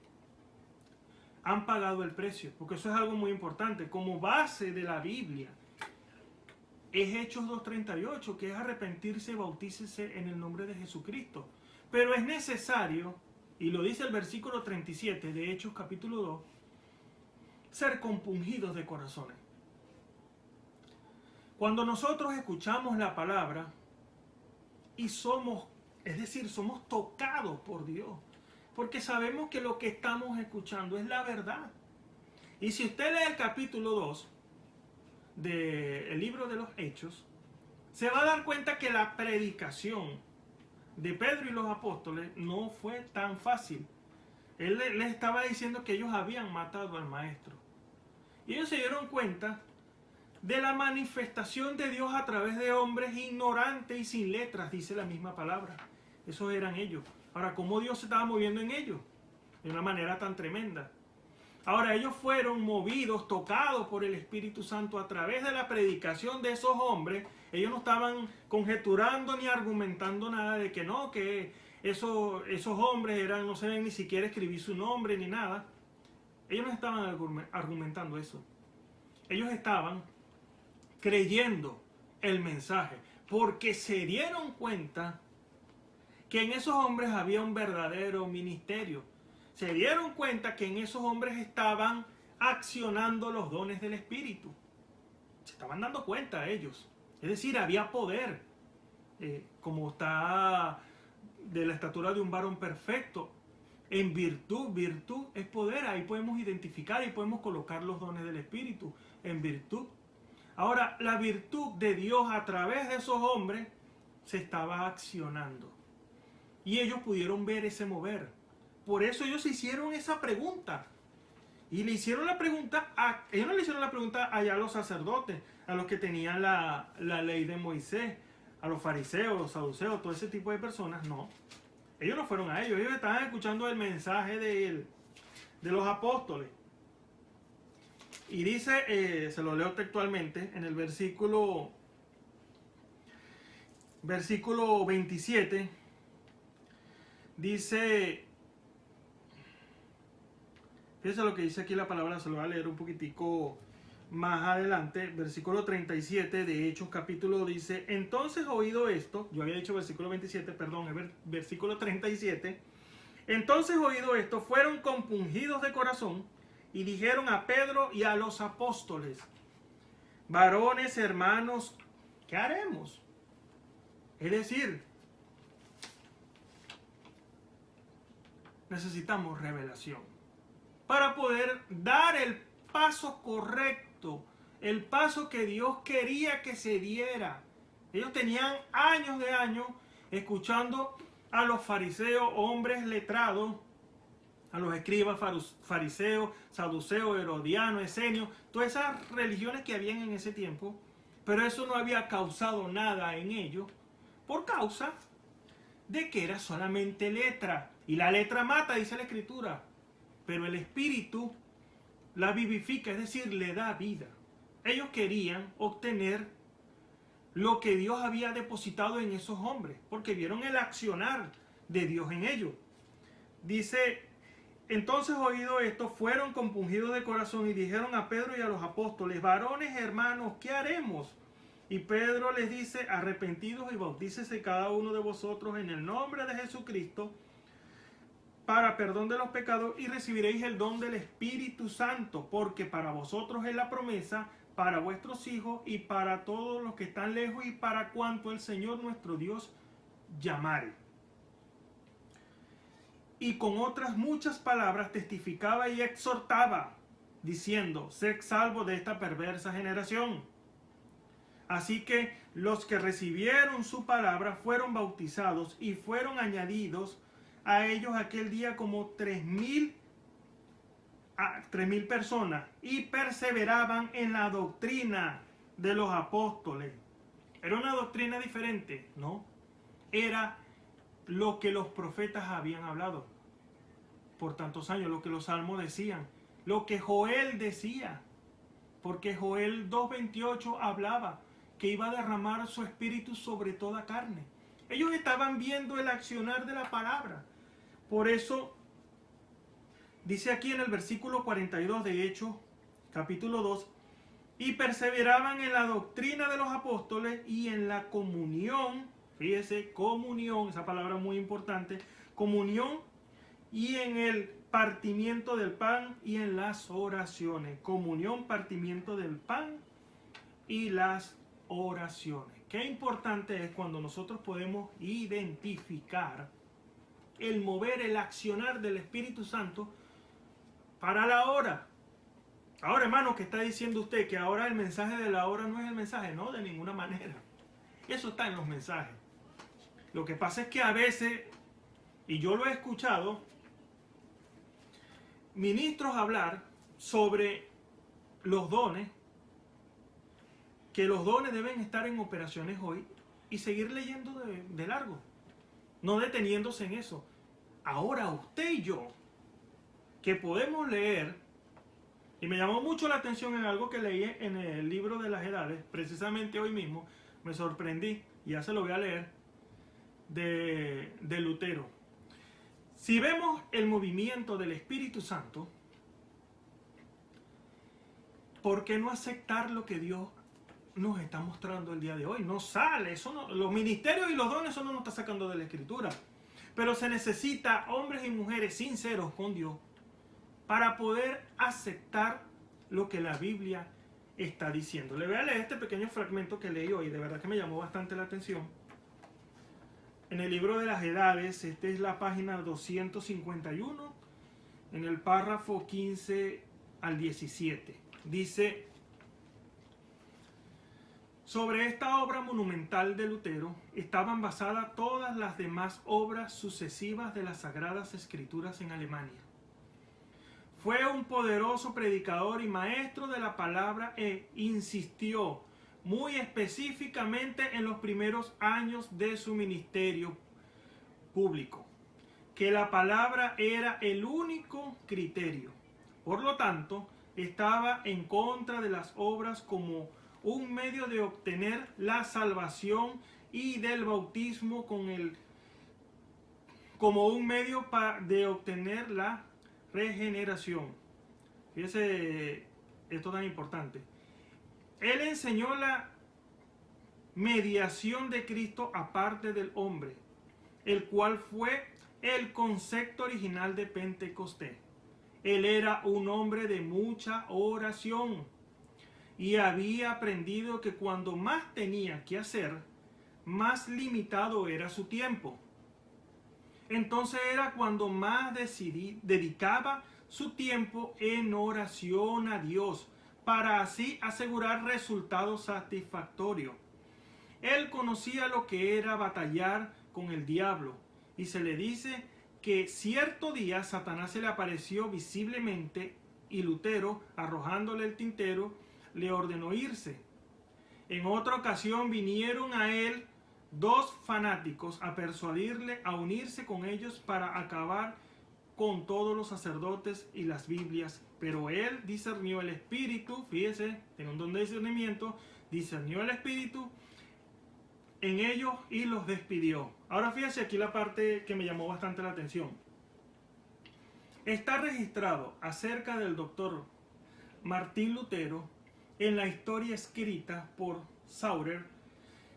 han pagado el precio, porque eso es algo muy importante. Como base de la Biblia es Hechos 2:38, que es arrepentirse, bautícese en el nombre de Jesucristo. Pero es necesario, y lo dice el versículo 37 de Hechos capítulo 2, ser compungidos de corazones. Cuando nosotros escuchamos la palabra y somos tocados por Dios, porque sabemos que lo que estamos escuchando es la verdad. Y si usted lee el capítulo 2 del libro de los Hechos, se va a dar cuenta que la predicación de Pedro y los apóstoles no fue tan fácil. Él les estaba diciendo que ellos habían matado al maestro. Y ellos se dieron cuenta de la manifestación de Dios a través de hombres ignorantes y sin letras, dice la misma palabra. Esos eran ellos. Ahora, ¿cómo Dios se estaba moviendo en ellos? De una manera tan tremenda. Ahora, ellos fueron movidos, tocados por el Espíritu Santo a través de la predicación de esos hombres. Ellos no estaban conjeturando ni argumentando nada de que no, que esos hombres no saben ni siquiera escribir su nombre ni nada. Ellos no estaban argumentando eso. Ellos estaban creyendo el mensaje, porque se dieron cuenta que en esos hombres había un verdadero ministerio. Se dieron cuenta que en esos hombres estaban accionando los dones del Espíritu. Se estaban dando cuenta ellos. Es decir, había poder, como está de la estatura de un varón perfecto. En virtud es poder. Ahí podemos identificar y podemos colocar los dones del Espíritu. En virtud. Ahora, la virtud de Dios a través de esos hombres se estaba accionando. Y ellos pudieron ver ese mover. Por eso ellos hicieron esa pregunta. Y le hicieron la pregunta, ellos no le hicieron la pregunta allá a los sacerdotes, a los que tenían la ley de Moisés, a los fariseos, los saduceos, todo ese tipo de personas, no. Ellos no fueron a ellos estaban escuchando el mensaje de los apóstoles. Y dice, se lo leo textualmente, en el versículo 27, dice, fíjense lo que dice aquí la palabra, se lo voy a leer un poquitico más adelante, versículo 37 de Hechos capítulo dice, entonces oído esto, yo había dicho versículo 27, perdón, es versículo 37, entonces oído esto, fueron compungidos de corazón y dijeron a Pedro y a los apóstoles, varones, hermanos, ¿qué haremos? Es decir, necesitamos revelación para poder dar el paso correcto, el paso que Dios quería que se diera. Ellos tenían años de años escuchando a los fariseos, hombres letrados, a los escribas fariseos, saduceos, herodianos, esenios, todas esas religiones que habían en ese tiempo, pero eso no había causado nada en ellos por causa de que era solamente letra. Y la letra mata, dice la Escritura, pero el Espíritu la vivifica, es decir, le da vida. Ellos querían obtener lo que Dios había depositado en esos hombres, porque vieron el accionar de Dios en ellos. Dice, entonces oído esto, fueron compungidos de corazón y dijeron a Pedro y a los apóstoles, varones hermanos, ¿qué haremos? Y Pedro les dice, arrepentidos y bautícese cada uno de vosotros en el nombre de Jesucristo para perdón de los pecados y recibiréis el don del Espíritu Santo, porque para vosotros es la promesa, para vuestros hijos y para todos los que están lejos y para cuanto el Señor nuestro Dios llamare. Y con otras muchas palabras testificaba y exhortaba, diciendo, sed salvos de esta perversa generación. Así que los que recibieron su palabra fueron bautizados y fueron añadidos a ellos aquel día como 3.000 personas y perseveraban en la doctrina de los apóstoles. Era una doctrina diferente, ¿no? Era lo que los profetas habían hablado por tantos años, lo que los salmos decían, lo que Joel decía, porque Joel 2:28 hablaba que iba a derramar su espíritu sobre toda carne. Ellos estaban viendo el accionar de la palabra. Por eso dice aquí en el versículo 42 de Hechos, capítulo 2, y perseveraban en la doctrina de los apóstoles y en la comunión, fíjese, comunión, esa palabra muy importante, comunión, y en el partimiento del pan y en las oraciones. Comunión, partimiento del pan y las oraciones. Qué importante es cuando nosotros podemos identificar el mover, el accionar del Espíritu Santo para la hora. Ahora, hermano, ¿qué está diciendo usted? Que ahora el mensaje de la hora no es el mensaje. No, de ninguna manera. Eso está en los mensajes. Lo que pasa es que a veces, y yo lo he escuchado, ministros hablar sobre los dones, que los dones deben estar en operaciones hoy y seguir leyendo de largo, no deteniéndose en eso. Ahora usted y yo, que podemos leer, y me llamó mucho la atención en algo que leí en el libro de las edades, precisamente hoy mismo, me sorprendí, y ya se lo voy a leer, de Lutero. Si vemos el movimiento del Espíritu Santo, ¿por qué no aceptar lo que Dios nos está mostrando el día de hoy? No sale, eso no, los ministerios y los dones eso no nos está sacando de la Escritura. Pero se necesita hombres y mujeres sinceros con Dios para poder aceptar lo que la Biblia está diciendo. Le voy a leer este pequeño fragmento que leí hoy, de verdad que me llamó bastante la atención. En el libro de las edades, esta es la página 251, en el párrafo 15 al 17. Dice: sobre esta obra monumental de Lutero estaban basadas todas las demás obras sucesivas de las Sagradas Escrituras en Alemania. Fue un poderoso predicador y maestro de la palabra e insistió muy específicamente en los primeros años de su ministerio público que la palabra era el único criterio. Por lo tanto, estaba en contra de las obras como un medio de obtener la salvación y del bautismo como un medio de obtener la regeneración. Fíjese esto tan importante. Él enseñó la mediación de Cristo aparte del hombre, el cual fue el concepto original de Pentecostés. Él era un hombre de mucha oración y había aprendido que cuando más tenía que hacer, más limitado era su tiempo. Entonces era cuando más dedicaba su tiempo en oración a Dios, para así asegurar resultados satisfactorios. Él conocía lo que era batallar con el diablo, y se le dice que cierto día Satanás se le apareció visiblemente y Lutero, arrojándole el tintero, le ordenó irse. En otra ocasión vinieron a él dos fanáticos a persuadirle a unirse con ellos para acabar con todos los sacerdotes y las Biblias, pero él discernió el espíritu, fíjese, tiene un don de discernimiento, discernió el espíritu en ellos y los despidió. Ahora fíjese aquí la parte que me llamó bastante la atención. Está registrado acerca del doctor Martín Lutero en la historia escrita por Saurer,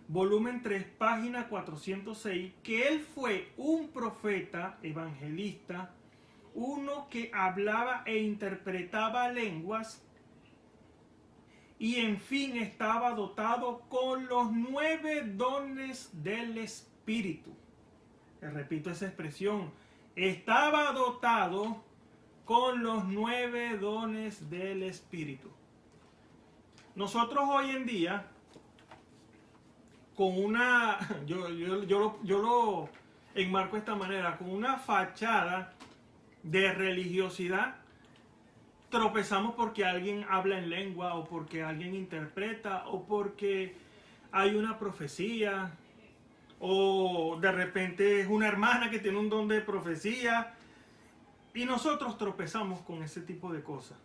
volumen 3, página 406, que él fue un profeta evangelista, uno que hablaba e interpretaba lenguas, y en fin estaba dotado con los 9 dones del Espíritu. Repito esa expresión, estaba dotado con los 9 dones del Espíritu. Nosotros hoy en día, con una, yo lo enmarco de esta manera, con una fachada de religiosidad, tropezamos porque alguien habla en lengua, o porque alguien interpreta, o porque hay una profecía, o de repente es una hermana que tiene un don de profecía, y nosotros tropezamos con ese tipo de cosas.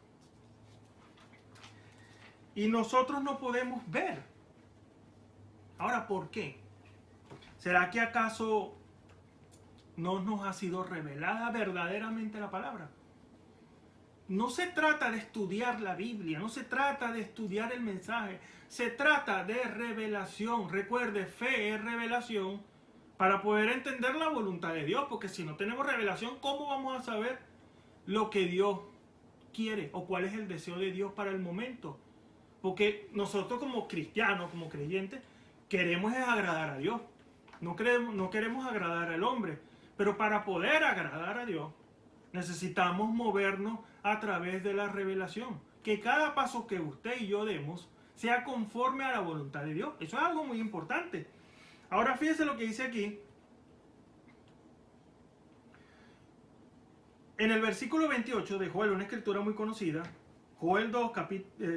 Y nosotros no podemos ver. Ahora, ¿por qué? ¿Será que acaso no nos ha sido revelada verdaderamente la palabra? No se trata de estudiar la Biblia, no se trata de estudiar el mensaje, se trata de revelación. Recuerde, fe es revelación para poder entender la voluntad de Dios, porque si no tenemos revelación, ¿cómo vamos a saber lo que Dios quiere o cuál es el deseo de Dios para el momento? Porque nosotros como cristianos, como creyentes, queremos es agradar a Dios, no queremos agradar al hombre, pero para poder agradar a Dios necesitamos movernos a través de la revelación, que cada paso que usted y yo demos sea conforme a la voluntad de Dios. Eso es algo muy importante. Ahora fíjese lo que dice aquí. En el versículo 28 de Joel, una escritura muy conocida, Joel 2,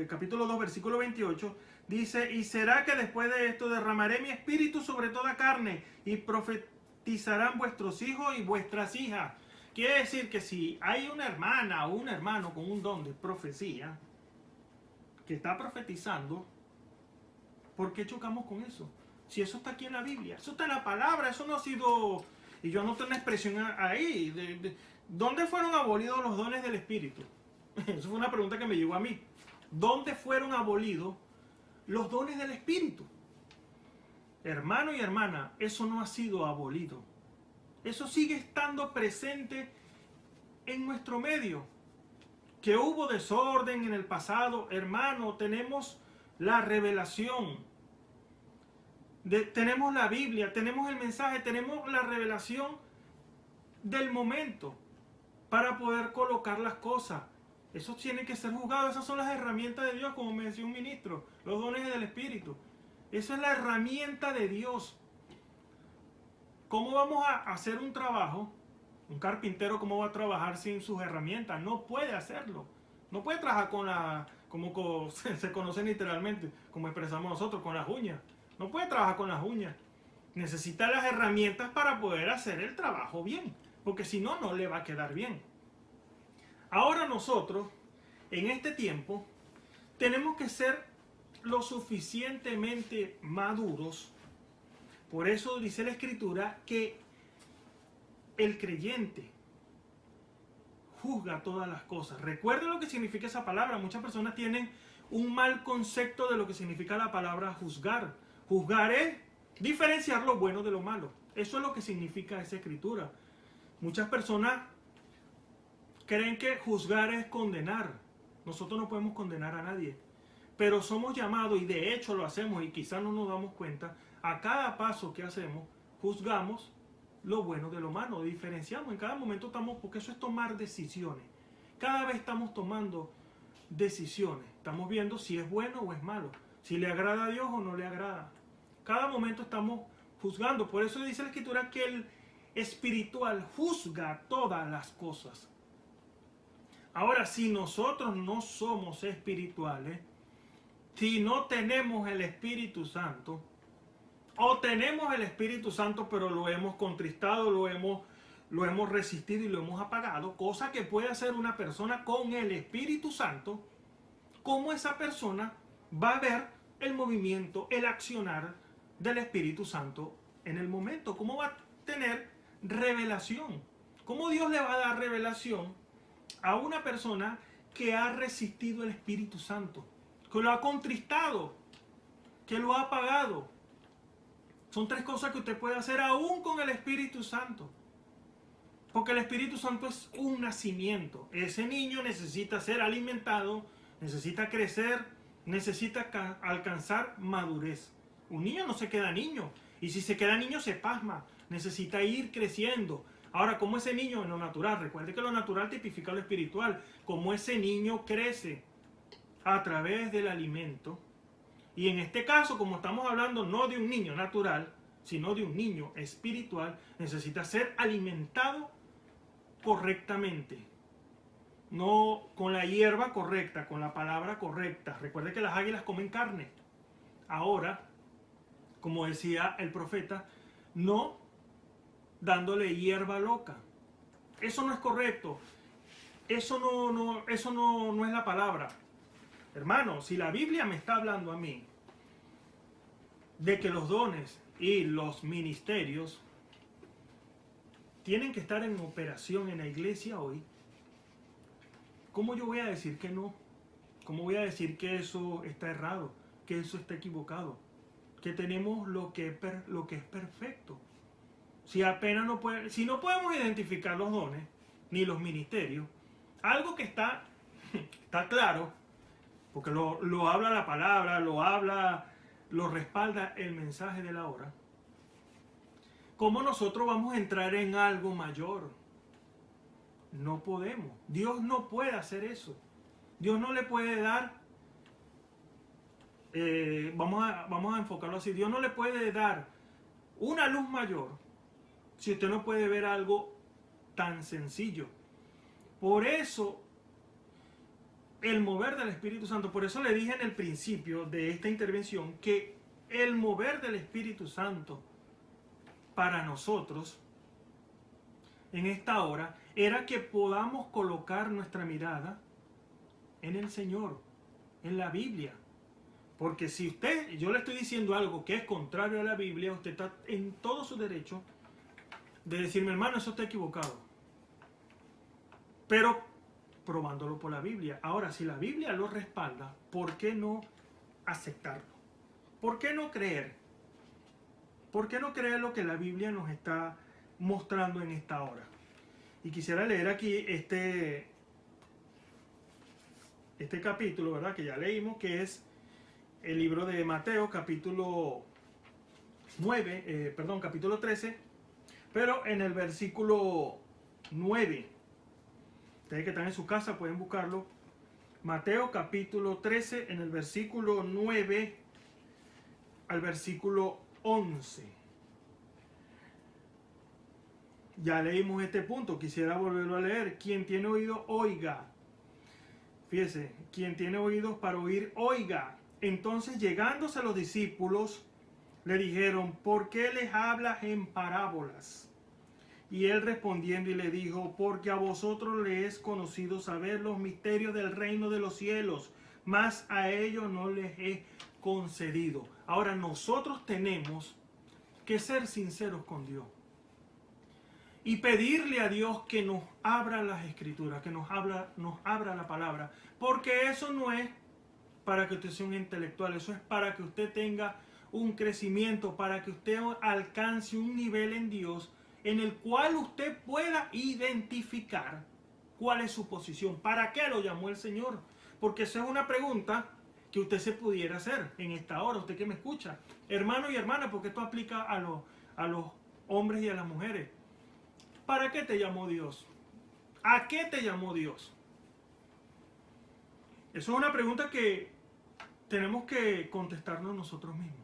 capítulo 2, versículo 28, dice: y será que después de esto derramaré mi espíritu sobre toda carne, y profetizarán vuestros hijos y vuestras hijas. Quiere decir que si hay una hermana o un hermano con un don de profecía que está profetizando, ¿por qué chocamos con eso? Si eso está aquí en la Biblia, eso está en la palabra, eso no ha sido... Y yo anoté una expresión ahí. ¿Dónde fueron abolidos los dones del Espíritu? Eso fue una pregunta que me llegó a mí. ¿Dónde fueron abolidos los dones del Espíritu? Hermano y hermana, eso no ha sido abolido. Eso sigue estando presente en nuestro medio. que hubo desorden en el pasado, hermano, tenemos la revelación. Tenemos la Biblia, tenemos el mensaje, tenemos la revelación del momento para poder colocar las cosas. Eso tiene que ser juzgado. Esas son las herramientas de Dios, como me decía un ministro, los dones del Espíritu. Esa es la herramienta de Dios. ¿Cómo vamos a hacer un trabajo? Un carpintero, ¿cómo va a trabajar sin sus herramientas? No puede hacerlo. No puede trabajar como se conoce literalmente, como expresamos nosotros, con las uñas. No puede trabajar con las uñas. Necesita las herramientas para poder hacer el trabajo bien, porque si no, no le va a quedar bien. Ahora nosotros, en este tiempo, tenemos que ser lo suficientemente maduros. Por eso dice la Escritura que el creyente juzga todas las cosas. Recuerden lo que significa esa palabra. Muchas personas tienen un mal concepto de lo que significa la palabra juzgar. Juzgar es diferenciar lo bueno de lo malo. Eso es lo que significa esa escritura. Muchas personas creen que juzgar es condenar. Nosotros no podemos condenar a nadie. Pero somos llamados, y de hecho lo hacemos, y quizás no nos damos cuenta, a cada paso que hacemos, juzgamos lo bueno de lo malo, diferenciamos. En cada momento estamos, porque eso es tomar decisiones. Cada vez estamos tomando decisiones. Estamos viendo si es bueno o es malo, si le agrada a Dios o no le agrada. Cada momento estamos juzgando. Por eso dice la Escritura que el espiritual juzga todas las cosas. Ahora, si nosotros no somos espirituales, si no tenemos el Espíritu Santo, o tenemos el Espíritu Santo pero lo hemos contristado, lo hemos resistido y lo hemos apagado, cosa que puede hacer una persona con el Espíritu Santo, ¿cómo esa persona va a ver el movimiento, el accionar del Espíritu Santo en el momento? ¿Cómo va a tener revelación? ¿Cómo Dios le va a dar revelación a una persona que ha resistido el Espíritu Santo, que lo ha contristado, que lo ha apagado? Son tres cosas que usted puede hacer aún con el Espíritu Santo. Porque el Espíritu Santo es un nacimiento. Ese niño necesita ser alimentado, necesita crecer, necesita alcanzar madurez. Un niño no se queda niño. Y si se queda niño se pasma. Necesita ir creciendo. Ahora, como ese niño en lo natural, recuerde que lo natural tipifica lo espiritual. Como ese niño crece a través del alimento. Y en este caso, como estamos hablando no de un niño natural, sino de un niño espiritual, necesita ser alimentado correctamente. No con la hierba correcta, con la palabra correcta. Recuerde que las águilas comen carne. Ahora, como decía el profeta, no dándole hierba loca. Eso no es correcto. Eso no es la palabra. Hermano, si la Biblia me está hablando a mí de que los dones y los ministerios tienen que estar en operación en la iglesia hoy, ¿cómo yo voy a decir que no? ¿Cómo voy a decir que eso está errado? Que eso está equivocado? Que tenemos lo que es perfecto. Si no podemos identificar los dones ni los ministerios, algo que está claro, porque lo habla la palabra, lo respalda el mensaje de la hora. ¿Cómo nosotros vamos a entrar en algo mayor? No podemos. Dios no puede hacer eso. Dios no le puede dar, vamos a enfocarlo así, Dios no le puede dar una luz mayor si usted no puede ver algo tan sencillo. Por eso el mover del Espíritu Santo, por eso le dije en el principio de esta intervención que el mover del Espíritu Santo para nosotros en esta hora era que podamos colocar nuestra mirada en el Señor, en la Biblia. Porque si yo le estoy diciendo algo que es contrario a la Biblia, usted está en todo su derecho de decirme, hermano, eso está equivocado. Pero probándolo por la Biblia. Ahora, si la Biblia lo respalda, ¿por qué no aceptarlo? ¿Por qué no creer? ¿Por qué no creer lo que la Biblia nos está mostrando en esta hora? Y quisiera leer aquí este capítulo, ¿verdad? Que ya leímos, que es el libro de Mateo, capítulo 13, pero en el versículo 9. Ustedes que están en su casa pueden buscarlo. Mateo capítulo 13, en el versículo 9 al versículo 11. Ya leímos este punto, quisiera volverlo a leer. Quien tiene oído, oiga. Fíjese, quien tiene oídos para oír, oiga. Entonces, llegándose los discípulos, le dijeron, ¿por qué les hablas en parábolas? Y él respondiendo y le dijo, porque a vosotros les es conocido saber los misterios del reino de los cielos, mas a ellos no les he concedido. Ahora nosotros tenemos que ser sinceros con Dios y pedirle a Dios que nos abra las escrituras, que nos abra la palabra, porque eso no es para que usted sea un intelectual, eso es para que usted tenga un crecimiento, para que usted alcance un nivel en Dios en el cual usted pueda identificar cuál es su posición, para qué lo llamó el Señor, porque esa es una pregunta que usted se pudiera hacer en esta hora, usted que me escucha, hermano y hermana, porque esto aplica a los hombres y a las mujeres. ¿Para qué te llamó Dios? ¿A qué te llamó Dios? Eso es una pregunta que tenemos que contestarnos nosotros mismos.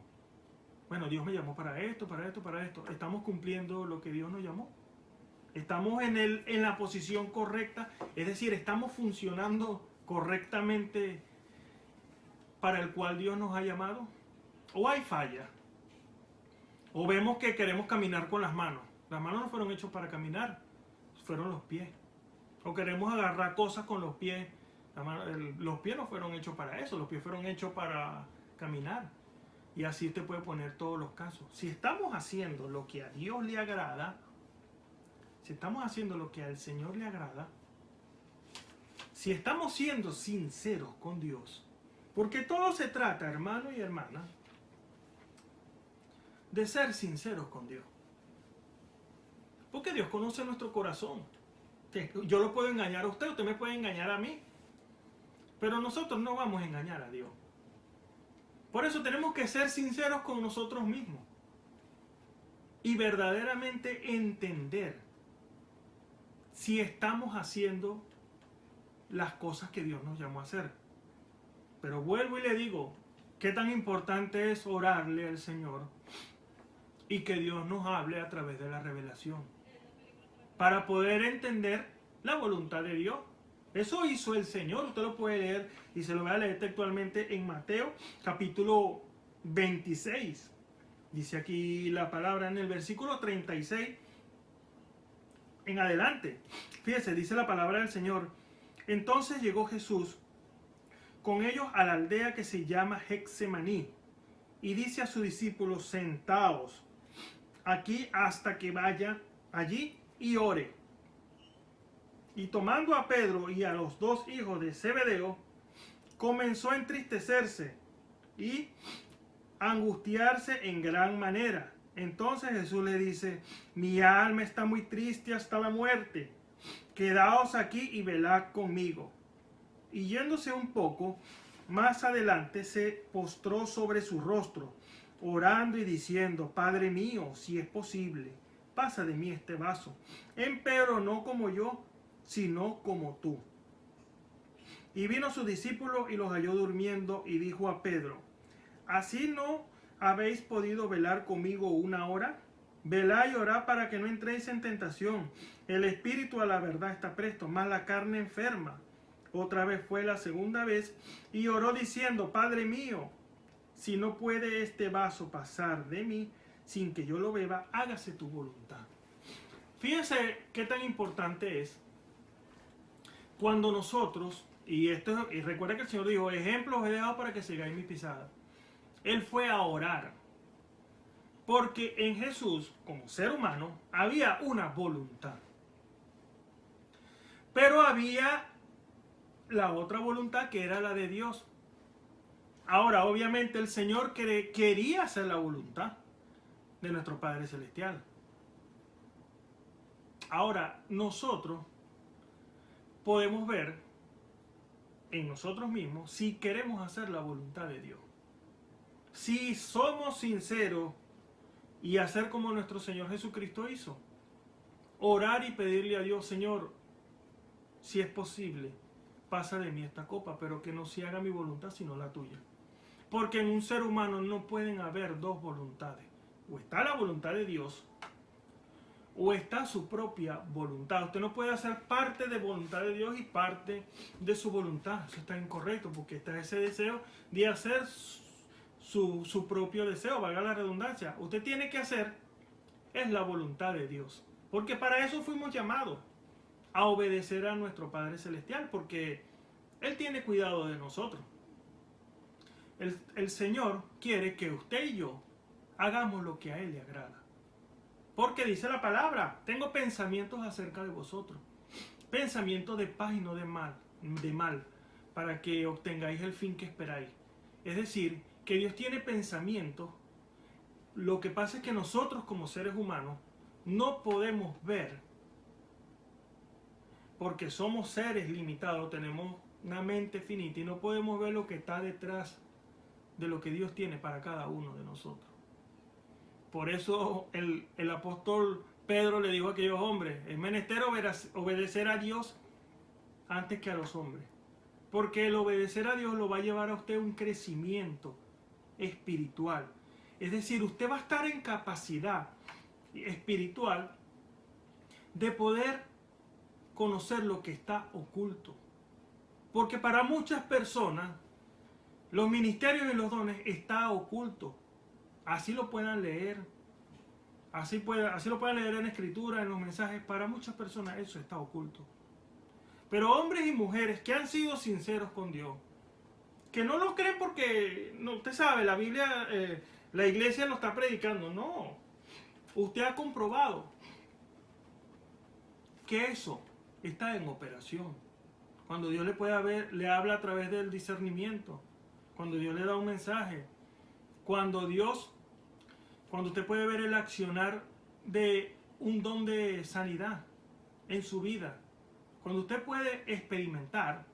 Bueno, Dios me llamó para esto, para esto, para esto. ¿Estamos cumpliendo lo que Dios nos llamó? ¿Estamos en la posición correcta? Es decir, ¿estamos funcionando correctamente para el cual Dios nos ha llamado? ¿O hay falla? ¿O vemos que queremos caminar con las manos? Las manos no fueron hechas para caminar, fueron los pies. O queremos agarrar cosas con los pies. Los pies no fueron hechos para eso, los pies fueron hechos para caminar. Y así usted puede poner todos los casos. Si estamos haciendo lo que a Dios le agrada, si estamos haciendo lo que al Señor le agrada, si estamos siendo sinceros con Dios, porque todo se trata, hermano y hermana, de ser sinceros con Dios. Porque Dios conoce nuestro corazón. Yo lo puedo engañar a usted, usted me puede engañar a mí, pero nosotros no vamos a engañar a Dios. Por eso tenemos que ser sinceros con nosotros mismos y verdaderamente entender si estamos haciendo las cosas que Dios nos llamó a hacer. Pero vuelvo y le digo, qué tan importante es orarle al Señor y que Dios nos hable a través de la revelación para poder entender la voluntad de Dios. Eso hizo el Señor, usted lo puede leer y se lo voy a leer textualmente en Mateo capítulo 26. Dice aquí la palabra en el versículo 36 en adelante. Fíjese, dice la palabra del Señor. Entonces llegó Jesús con ellos a la aldea que se llama Getsemaní y dice a sus discípulos, sentaos aquí hasta que vaya allí y ore. Y tomando a Pedro y a los dos hijos de Zebedeo, comenzó a entristecerse y angustiarse en gran manera. Entonces Jesús le dice, mi alma está muy triste hasta la muerte. Quedaos aquí y velad conmigo. Y yéndose un poco más adelante, se postró sobre su rostro, orando y diciendo, Padre mío, si es posible, pasa de mí este vaso. Empero no como yo, sino como tú. Y vino a sus discípulos y los halló durmiendo y dijo a Pedro, ¿así no habéis podido velar conmigo una hora? Velad y orad para que no entréis en tentación. El espíritu a la verdad está presto, mas la carne enferma. Otra vez fue la segunda vez y oró diciendo, Padre mío, si no puede este vaso pasar de mí sin que yo lo beba, hágase tu voluntad. Fíjense qué tan importante es cuando nosotros, y recuerda que el Señor dijo, ejemplos os he dejado para que sigáis mis pisadas. Él fue a orar, porque en Jesús, como ser humano, había una voluntad. Pero había la otra voluntad que era la de Dios. Ahora, obviamente, el Señor quería hacer la voluntad de nuestro Padre Celestial. Ahora, nosotros podemos ver en nosotros mismos si queremos hacer la voluntad de Dios. Si somos sinceros y hacer como nuestro Señor Jesucristo hizo. Orar y pedirle a Dios, Señor, si es posible, pasa de mí esta copa, pero que no se haga mi voluntad sino la tuya. Porque en un ser humano no pueden haber dos voluntades. O está la voluntad de Dios, o está su propia voluntad. Usted no puede hacer parte de voluntad de Dios y parte de su voluntad. Eso está incorrecto, porque está ese deseo de hacer su propio deseo, valga la redundancia. Usted tiene que hacer es la voluntad de Dios. Porque para eso fuimos llamados, a obedecer a nuestro Padre Celestial, porque Él tiene cuidado de nosotros. El Señor quiere que usted y yo hagamos lo que a Él le agrada. Porque dice la palabra, tengo pensamientos acerca de vosotros, pensamientos de paz y no de mal, para que obtengáis el fin que esperáis. Es decir, que Dios tiene pensamientos. Lo que pasa es que nosotros como seres humanos no podemos ver, porque somos seres limitados, tenemos una mente finita y no podemos ver lo que está detrás de lo que Dios tiene para cada uno de nosotros. Por eso el apóstol Pedro le dijo a aquellos hombres, es menester obedecer a Dios antes que a los hombres, porque el obedecer a Dios lo va a llevar a usted a un crecimiento espiritual. Es decir, usted va a estar en capacidad espiritual de poder conocer lo que está oculto. Porque para muchas personas los ministerios y los dones está oculto. Así lo puedan leer, así lo puedan leer en escritura, en los mensajes. Para muchas personas eso está oculto. Pero hombres y mujeres que han sido sinceros con Dios, que no lo creen porque, no, usted sabe, la Biblia, la iglesia lo está predicando. No, usted ha comprobado que eso está en operación. Cuando Dios le habla a través del discernimiento, cuando Dios le da un mensaje, cuando usted puede ver el accionar de un don de sanidad en su vida, cuando usted puede experimentar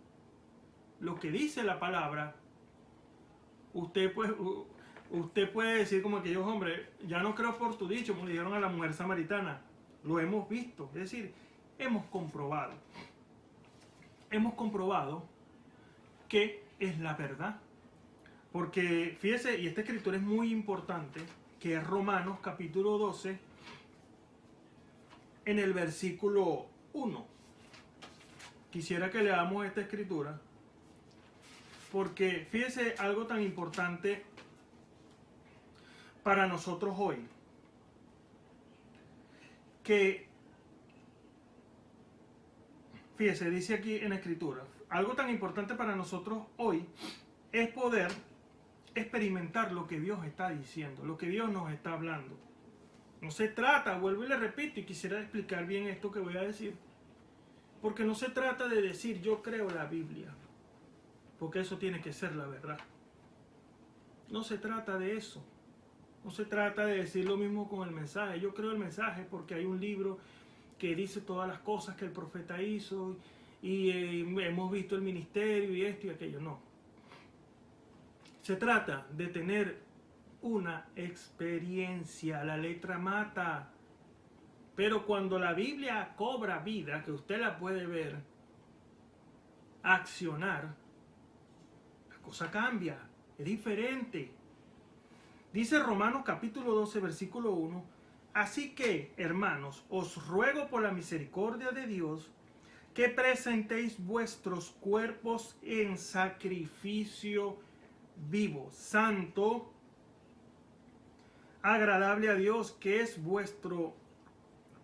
lo que dice la palabra, usted puede decir como aquellos hombres, ya no creo por tu dicho, como le dijeron a la mujer samaritana. Lo hemos visto, es decir, hemos comprobado que es la verdad. Porque fíjese, y esta escritura es muy importante, que es Romanos capítulo 12, en el versículo 1. Quisiera que leamos esta escritura, porque fíjese algo tan importante para nosotros hoy, que fíjese, dice aquí en la escritura, algo tan importante para nosotros hoy es poder experimentar lo que Dios está diciendo, lo que Dios nos está hablando. No se trata, vuelvo y le repito, y quisiera explicar bien esto que voy a decir, porque no se trata de decir yo creo la Biblia, porque eso tiene que ser la verdad. No se trata de eso. No se trata de decir lo mismo con el mensaje. Yo creo el mensaje porque hay un libro que dice todas las cosas que el profeta hizo y hemos visto el ministerio y esto y aquello. No. Se trata de tener una experiencia. La letra mata. Pero cuando la Biblia cobra vida, que usted la puede ver, accionar, la cosa cambia. Es diferente. Dice Romanos capítulo 12, versículo 1. Así que, hermanos, os ruego por la misericordia de Dios que presentéis vuestros cuerpos en sacrificio vivo, santo, agradable a Dios, que es vuestro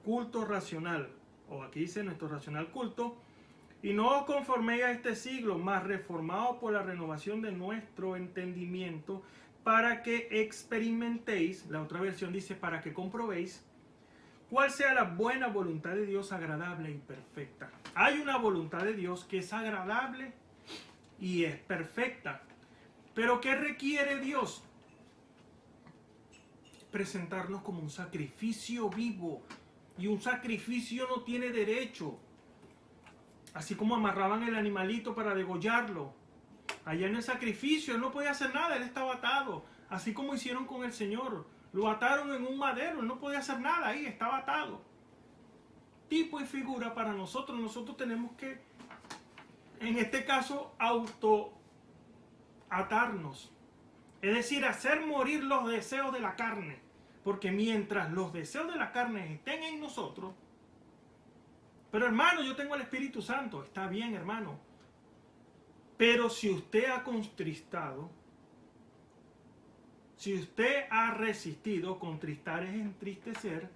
culto racional, o aquí dice nuestro racional culto, y no os conforméis a este siglo, mas reformaos por la renovación de nuestro entendimiento, para que experimentéis, la otra versión dice, para que comprobéis cuál sea la buena voluntad de Dios, agradable y perfecta. Hay una voluntad de Dios que es agradable y es perfecta. Pero ¿qué requiere Dios? Presentarnos como un sacrificio vivo. Y un sacrificio no tiene derecho Así como amarraban el animalito para degollarlo. Allá en el sacrificio, él no podía hacer nada, él estaba atado. Así como hicieron con el Señor. Lo ataron en un madero, él no podía hacer nada ahí, estaba atado. Tipo y figura para nosotros. Nosotros tenemos que, en este caso, atarnos. Es decir, hacer morir los deseos de la carne. Porque mientras los deseos de la carne estén en nosotros, pero hermano, yo tengo el Espíritu Santo. Está bien, hermano. Pero si usted ha contristado, si usted ha resistido, contristar es entristecer,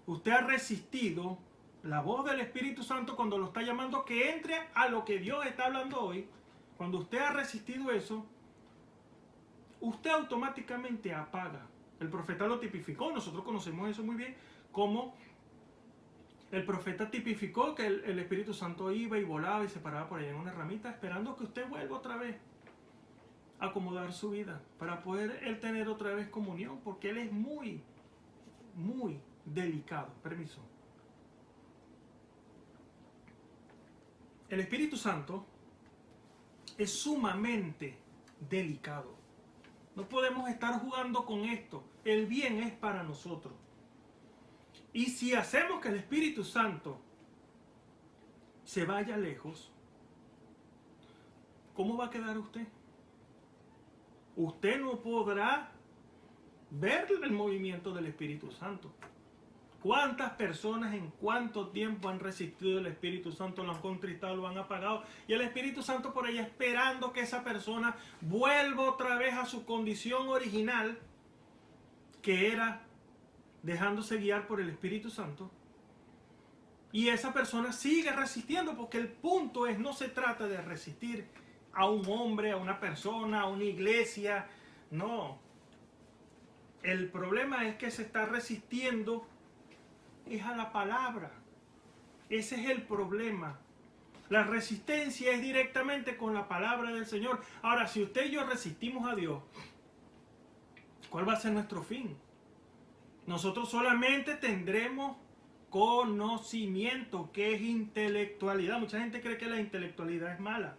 usted ha resistido la voz del Espíritu Santo cuando lo está llamando que entre a lo que Dios está hablando hoy. Cuando usted ha resistido eso, usted automáticamente apaga. El profeta lo tipificó, nosotros conocemos eso muy bien, como el profeta tipificó que el Espíritu Santo iba y volaba y se paraba por allá en una ramita esperando que usted vuelva otra vez a acomodar su vida para poder él tener otra vez comunión, porque él es muy, muy delicado. Permiso. El Espíritu Santo es sumamente delicado. No podemos estar jugando con esto. El bien es para nosotros. Y si hacemos que el Espíritu Santo se vaya lejos, ¿cómo va a quedar usted? Usted no podrá ver el movimiento del Espíritu Santo. ¿Cuántas personas en cuánto tiempo han resistido el Espíritu Santo, lo han contristado, lo han apagado? Y el Espíritu Santo por ahí esperando que esa persona vuelva otra vez a su condición original, que era dejándose guiar por el Espíritu Santo. Y esa persona sigue resistiendo, porque el punto es, no se trata de resistir a un hombre, a una persona, a una iglesia. No. El problema es que se está resistiendo es a la palabra. Ese es el problema. La resistencia es directamente con la palabra del Señor. Ahora, si usted y yo resistimos a Dios, ¿cuál va a ser nuestro fin? Nosotros solamente tendremos conocimiento, que es intelectualidad. Mucha gente cree que la intelectualidad es mala.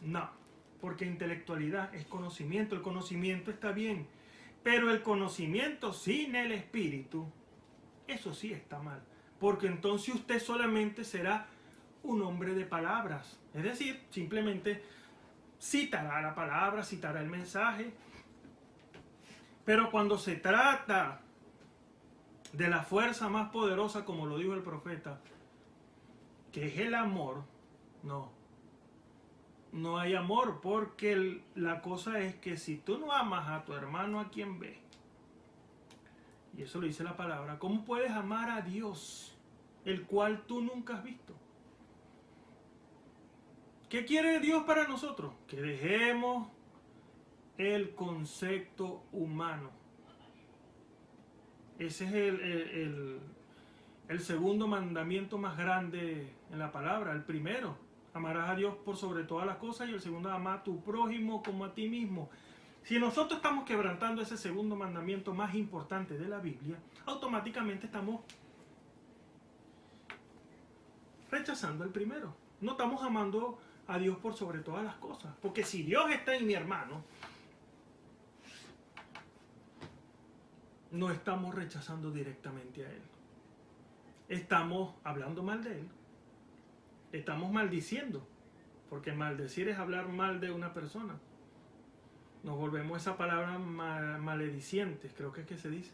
No, porque intelectualidad es conocimiento. El conocimiento está bien, pero el conocimiento sin el Espíritu, eso sí está mal. Porque entonces usted solamente será un hombre de palabras. Es decir, simplemente citará la palabra, citará el mensaje. Pero cuando se trata de la fuerza más poderosa, como lo dijo el profeta, que es el amor, no hay amor, porque la cosa es que si tú no amas a tu hermano a quien ves, y eso lo dice la palabra, ¿cómo puedes amar a Dios, el cual tú nunca has visto? ¿Qué quiere Dios para nosotros? Que dejemos el concepto humano. Ese es el segundo mandamiento más grande en la palabra. El primero, amarás a Dios por sobre todas las cosas, y el segundo, amar a tu prójimo como a ti mismo. Si nosotros estamos quebrantando ese segundo mandamiento más importante de la Biblia, automáticamente estamos rechazando el primero. No estamos amando a Dios por sobre todas las cosas. Porque si Dios está en mi hermano, no estamos rechazando directamente a Él. Estamos hablando mal de Él. Estamos maldiciendo. Porque maldecir es hablar mal de una persona. Nos volvemos esa palabra maledicientes, creo que es que se dice.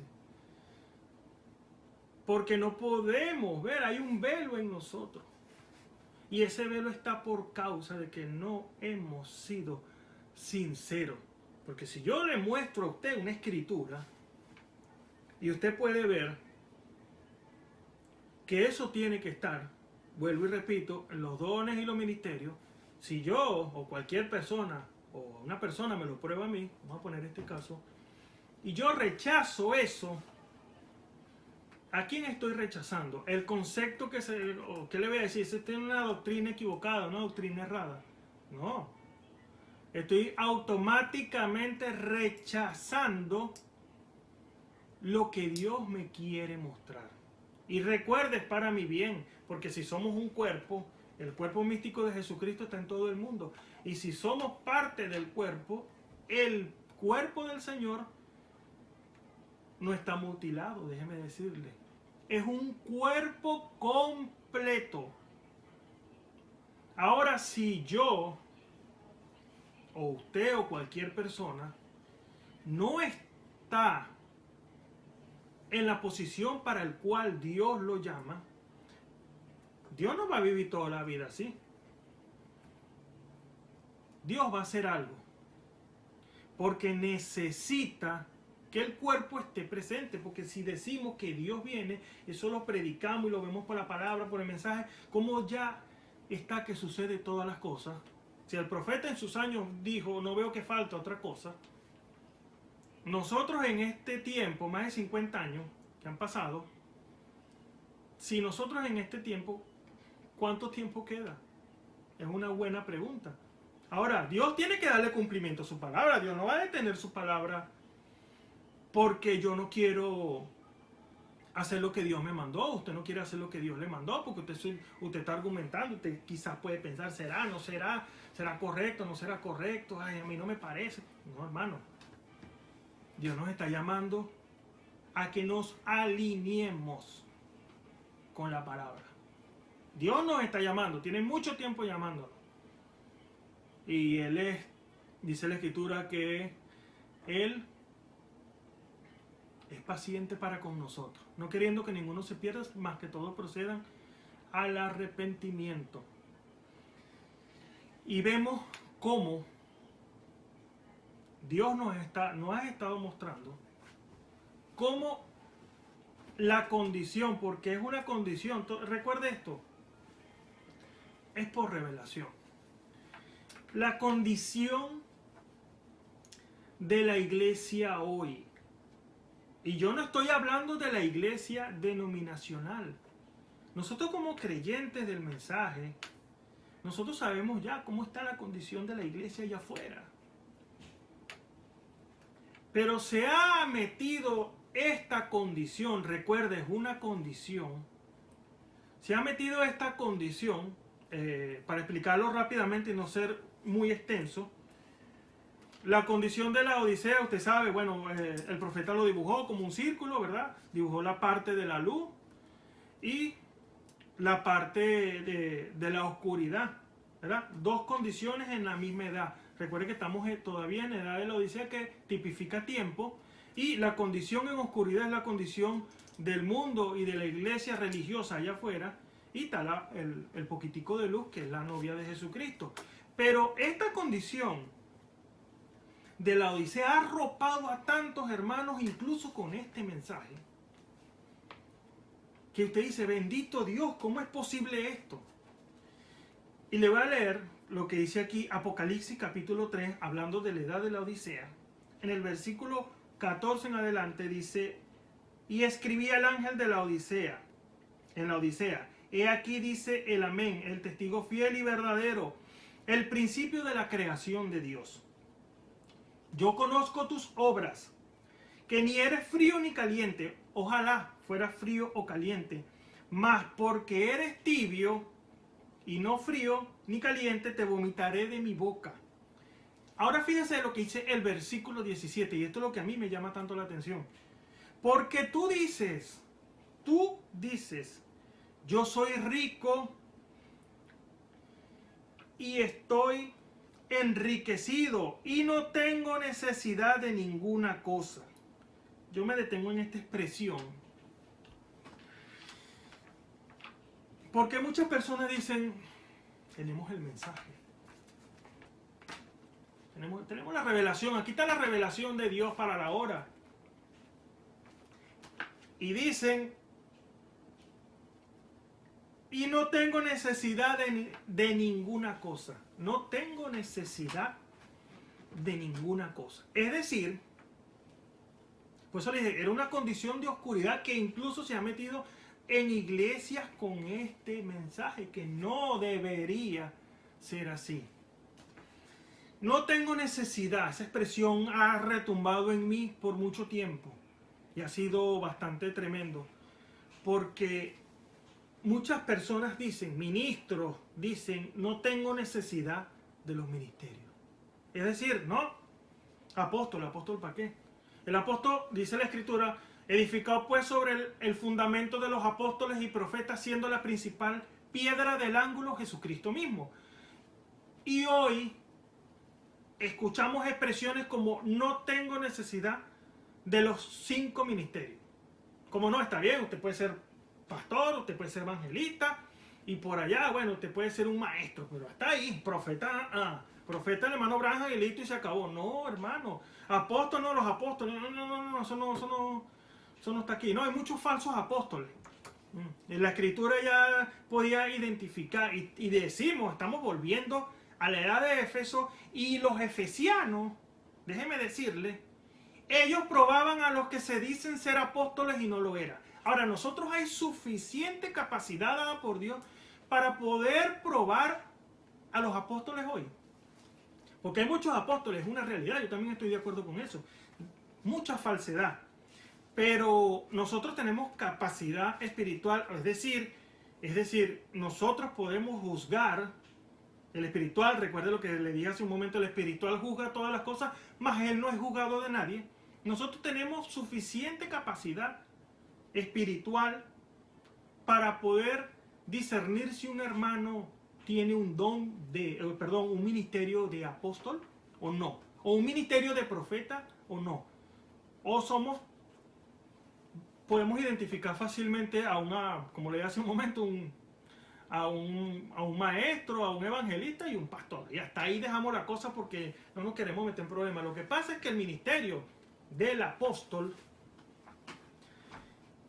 Porque no podemos ver, hay un velo en nosotros. Y ese velo está por causa de que no hemos sido sinceros. Porque si yo le muestro a usted una escritura, y usted puede ver que eso tiene que estar, vuelvo y repito, en los dones y los ministerios. Si yo o cualquier persona, o una persona me lo prueba a mí, vamos a poner este caso, y yo rechazo eso, ¿a quién estoy rechazando? El concepto que ¿qué le voy a decir? ¿Se tiene una doctrina equivocada, una doctrina errada? No. Estoy automáticamente rechazando lo que Dios me quiere mostrar. Y recuerdes para mi bien, porque si somos un cuerpo, el cuerpo místico de Jesucristo está en todo el mundo. Y si somos parte del cuerpo, el cuerpo del Señor no está mutilado, déjeme decirle. Es un cuerpo completo. Ahora, si yo, o usted, o cualquier persona, no está en la posición para el cual Dios lo llama, Dios no va a vivir toda la vida así. Dios va a hacer algo. Porque necesita que el cuerpo esté presente. Porque si decimos que Dios viene, eso lo predicamos y lo vemos por la palabra, por el mensaje, como ya está que sucede todas las cosas. Si el profeta en sus años dijo, no veo que falta otra cosa, nosotros en este tiempo, más de 50 años que han pasado, si nosotros en este tiempo, ¿cuánto tiempo queda? Es una buena pregunta. Ahora, Dios tiene que darle cumplimiento a su palabra. Dios no va a detener su palabra porque yo no quiero hacer lo que Dios me mandó. Usted no quiere hacer lo que Dios le mandó porque usted está argumentando. Usted quizás puede pensar, ¿será? ¿No será? ¿Será correcto? ¿No será correcto? Ay, a mí no me parece. No, hermano. Dios nos está llamando a que nos alineemos con la palabra. Dios nos está llamando. Tiene mucho tiempo llamándonos. Y Él es, dice la Escritura, que Él es paciente para con nosotros, no queriendo que ninguno se pierda, más que todos procedan al arrepentimiento. Y vemos cómo Dios nos ha estado mostrando cómo la condición, porque es una condición, recuerde esto, es por revelación. La condición de la iglesia hoy, y yo no estoy hablando de la iglesia denominacional. Nosotros como creyentes del mensaje, nosotros sabemos ya cómo está la condición de la iglesia allá afuera. Pero se ha metido esta condición, recuerde, es una condición. Se ha metido esta condición, para explicarlo rápidamente y no ser muy extenso. La condición de la Odisea, usted sabe, bueno, el profeta lo dibujó como un círculo, ¿verdad? Dibujó la parte de la luz y la parte de la oscuridad, ¿verdad? Dos condiciones en la misma edad. Recuerde que estamos todavía en la edad de la Odisea, que tipifica tiempo, y la condición en oscuridad es la condición del mundo y de la iglesia religiosa allá afuera, y está el poquitico de luz, que es la novia de Jesucristo. Pero esta condición de la Odisea ha arropado a tantos hermanos, incluso con este mensaje, que usted dice, bendito Dios, ¿cómo es posible esto? Y le voy a leer lo que dice aquí Apocalipsis capítulo 3, hablando de la edad de la Odisea. En el versículo 14 en adelante dice, y escribí al ángel de la Odisea, en la Odisea, he aquí dice el amén, el testigo fiel y verdadero, el principio de la creación de Dios. Yo conozco tus obras, que ni eres frío ni caliente, ojalá fuera frío o caliente, mas porque eres tibio y no frío ni caliente, te vomitaré de mi boca. Ahora fíjense lo que dice el versículo 17, y esto es lo que a mí me llama tanto la atención. Porque tú dices, yo soy rico y estoy enriquecido y no tengo necesidad de ninguna cosa. Yo me detengo en esta expresión porque muchas personas dicen, tenemos el mensaje, tenemos la revelación, aquí está la revelación de Dios para la hora, y dicen, y no tengo necesidad de ninguna cosa. No tengo necesidad de ninguna cosa. Es decir, por eso les dije, era una condición de oscuridad que incluso se ha metido en iglesias con este mensaje, que no debería ser así. No tengo necesidad. Esa expresión ha retumbado en mí por mucho tiempo y ha sido bastante tremendo. Porque muchas personas dicen, ministros dicen, no tengo necesidad de los ministerios. Es decir, no, apóstol ¿para qué? El apóstol, dice la Escritura, edificado pues sobre el fundamento de los apóstoles y profetas, siendo la principal piedra del ángulo Jesucristo mismo. Y hoy escuchamos expresiones como no tengo necesidad de los 5 ministerios. Como no, está bien, usted puede ser pastor, usted puede ser evangelista, y por allá, bueno, usted puede ser un maestro, pero hasta ahí, profeta, profeta el hermano Branham y listo y se acabó. No, hermano, apóstol no, los apóstoles, no, eso no está aquí. No, hay muchos falsos apóstoles. En la Escritura ya podía identificar, y decimos, estamos volviendo a la edad de Éfeso, y los efesianos, déjeme decirle, ellos probaban a los que se dicen ser apóstoles y no lo eran. Ahora, nosotros hay suficiente capacidad dada por Dios para poder probar a los apóstoles hoy. Porque hay muchos apóstoles, es una realidad, yo también estoy de acuerdo con eso. Mucha falsedad. Pero nosotros tenemos capacidad espiritual, es decir, nosotros podemos juzgar el espiritual. Recuerde lo que le dije hace un momento, el espiritual juzga todas las cosas, mas él no es juzgado de nadie. Nosotros tenemos suficiente capacidad espiritual para poder discernir si un hermano tiene un un ministerio de apóstol o no, o un ministerio de profeta o no, o podemos identificar fácilmente como le dije hace un momento, a un maestro, a un evangelista y un pastor. Y hasta ahí dejamos la cosa porque no nos queremos meter en problemas. Lo que pasa es que el ministerio del apóstol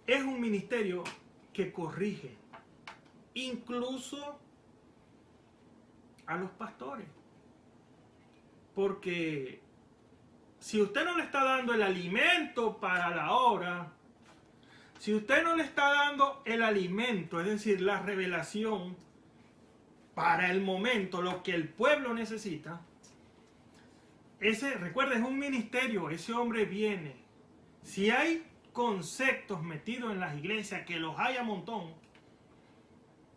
es un ministerio que corrige, incluso a los pastores. Porque si usted no le está dando el alimento para la hora, si usted no le está dando el alimento, es decir, la revelación para el momento, lo que el pueblo necesita, recuerda, es un ministerio, ese hombre viene. Si hay conceptos metidos en las iglesias, que los hay a montón,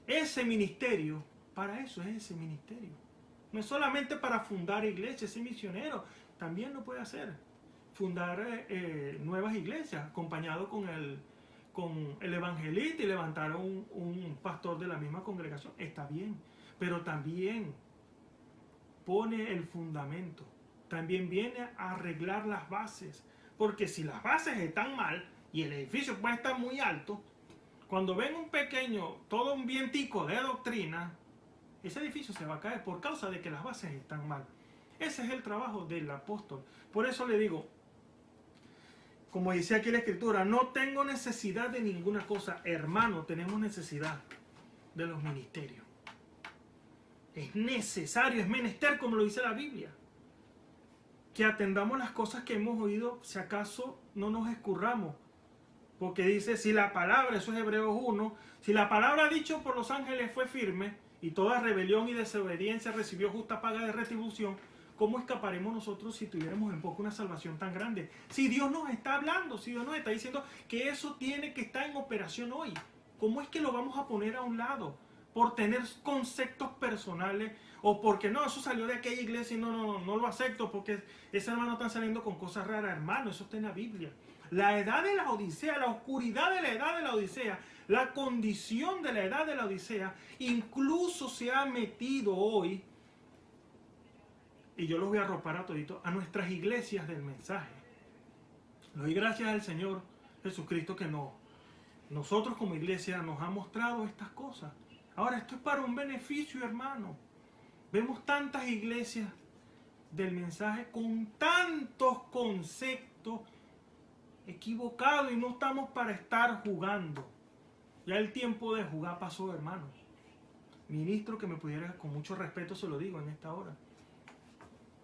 ese ministerio, para eso es ese ministerio. No es solamente para fundar iglesias, ese misionero también lo puede hacer. Fundar nuevas iglesias, acompañado con el evangelista y levantar un pastor de la misma congregación, está bien, pero también pone el fundamento, también viene a arreglar las bases, porque si las bases están mal y el edificio puede estar muy alto, cuando ven todo un vientico de doctrina, ese edificio se va a caer por causa de que las bases están mal. Ese es el trabajo del apóstol. Por eso le digo, como dice aquí la Escritura, no tengo necesidad de ninguna cosa. Hermano, tenemos necesidad de los ministerios. Es necesario, es menester, como lo dice la Biblia, que atendamos las cosas que hemos oído, si acaso no nos escurramos. Porque dice, si la palabra, eso es Hebreos 1, si la palabra dicho por los ángeles fue firme, y toda rebelión y desobediencia recibió justa paga de retribución, ¿cómo escaparemos nosotros si tuviéramos en poco una salvación tan grande? Si Dios nos está hablando, si Dios nos está diciendo que eso tiene que estar en operación hoy, ¿cómo es que lo vamos a poner a un lado? Por tener conceptos personales, o porque no, eso salió de aquella iglesia y no lo acepto, porque ese hermano está saliendo con cosas raras. Hermano, eso está en la Biblia. La edad de la Odisea, la oscuridad de la edad de la Odisea, la condición de la edad de la Odisea, incluso se ha metido hoy, y yo los voy a arropar a todito, a nuestras iglesias del mensaje. Le doy gracias al Señor Jesucristo que nosotros como iglesia nos ha mostrado estas cosas. Ahora, esto es para un beneficio, hermano. Vemos tantas iglesias del mensaje con tantos conceptos equivocados y no estamos para estar jugando. Ya el tiempo de jugar pasó, hermano. Ministro, que me pudiera, con mucho respeto se lo digo en esta hora,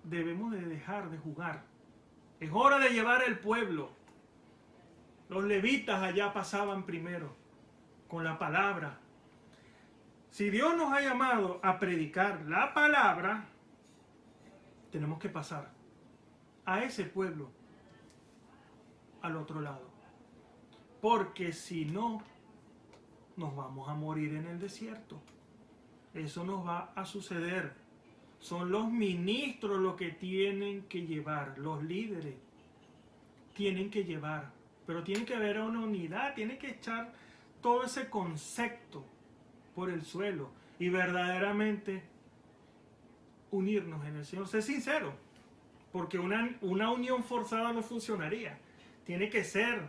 debemos de dejar de jugar. Es hora de llevar el pueblo. Los levitas allá pasaban primero con la palabra. Si Dios nos ha llamado a predicar la palabra, tenemos que pasar a ese pueblo al otro lado. Porque si no, nos vamos a morir en el desierto. Eso nos va a suceder. Son los ministros los que tienen que llevar, los líderes tienen que llevar, pero tiene que haber una unidad, tiene que echar todo ese concepto por el suelo y verdaderamente unirnos en el Señor. Sé sincero, porque una unión forzada no funcionaría. Tiene que ser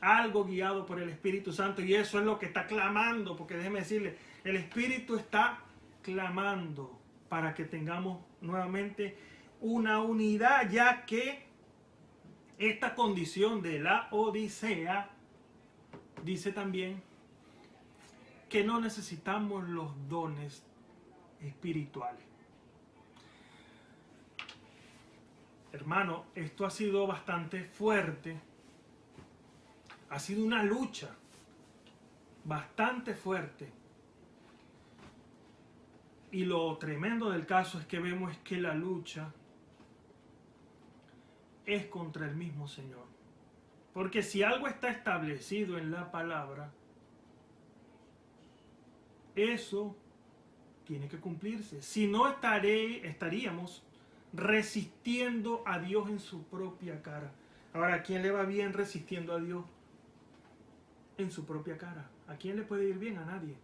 algo guiado por el Espíritu Santo, y eso es lo que está clamando, porque déjeme decirle, el Espíritu está clamando para que tengamos nuevamente una unidad, ya que esta condición de la Odisea dice también que no necesitamos los dones espirituales. Hermano, esto ha sido bastante fuerte. Ha sido una lucha bastante fuerte. Y lo tremendo del caso es que vemos que la lucha es contra el mismo Señor. Porque si algo está establecido en la palabra, eso tiene que cumplirse. Si no, estaríamos resistiendo a Dios en su propia cara. Ahora, ¿a quién le va bien resistiendo a Dios en su propia cara? ¿A quién le puede ir bien? A nadie.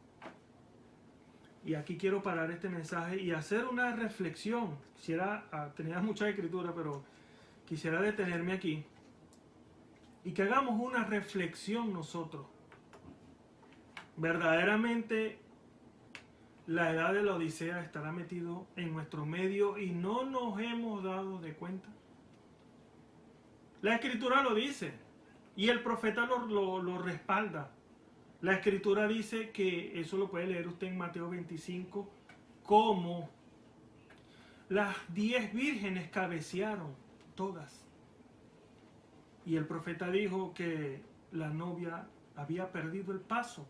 Y aquí quiero parar este mensaje y hacer una reflexión. Tenía mucha escritura, pero quisiera detenerme aquí y que hagamos una reflexión nosotros. Verdaderamente la edad de la Odisea estará metido en nuestro medio y no nos hemos dado de cuenta. La Escritura lo dice y el profeta lo respalda. La Escritura dice que, eso lo puede leer usted en Mateo 25, como las 10 vírgenes cabecearon todas. Y el profeta dijo que la novia había perdido el paso.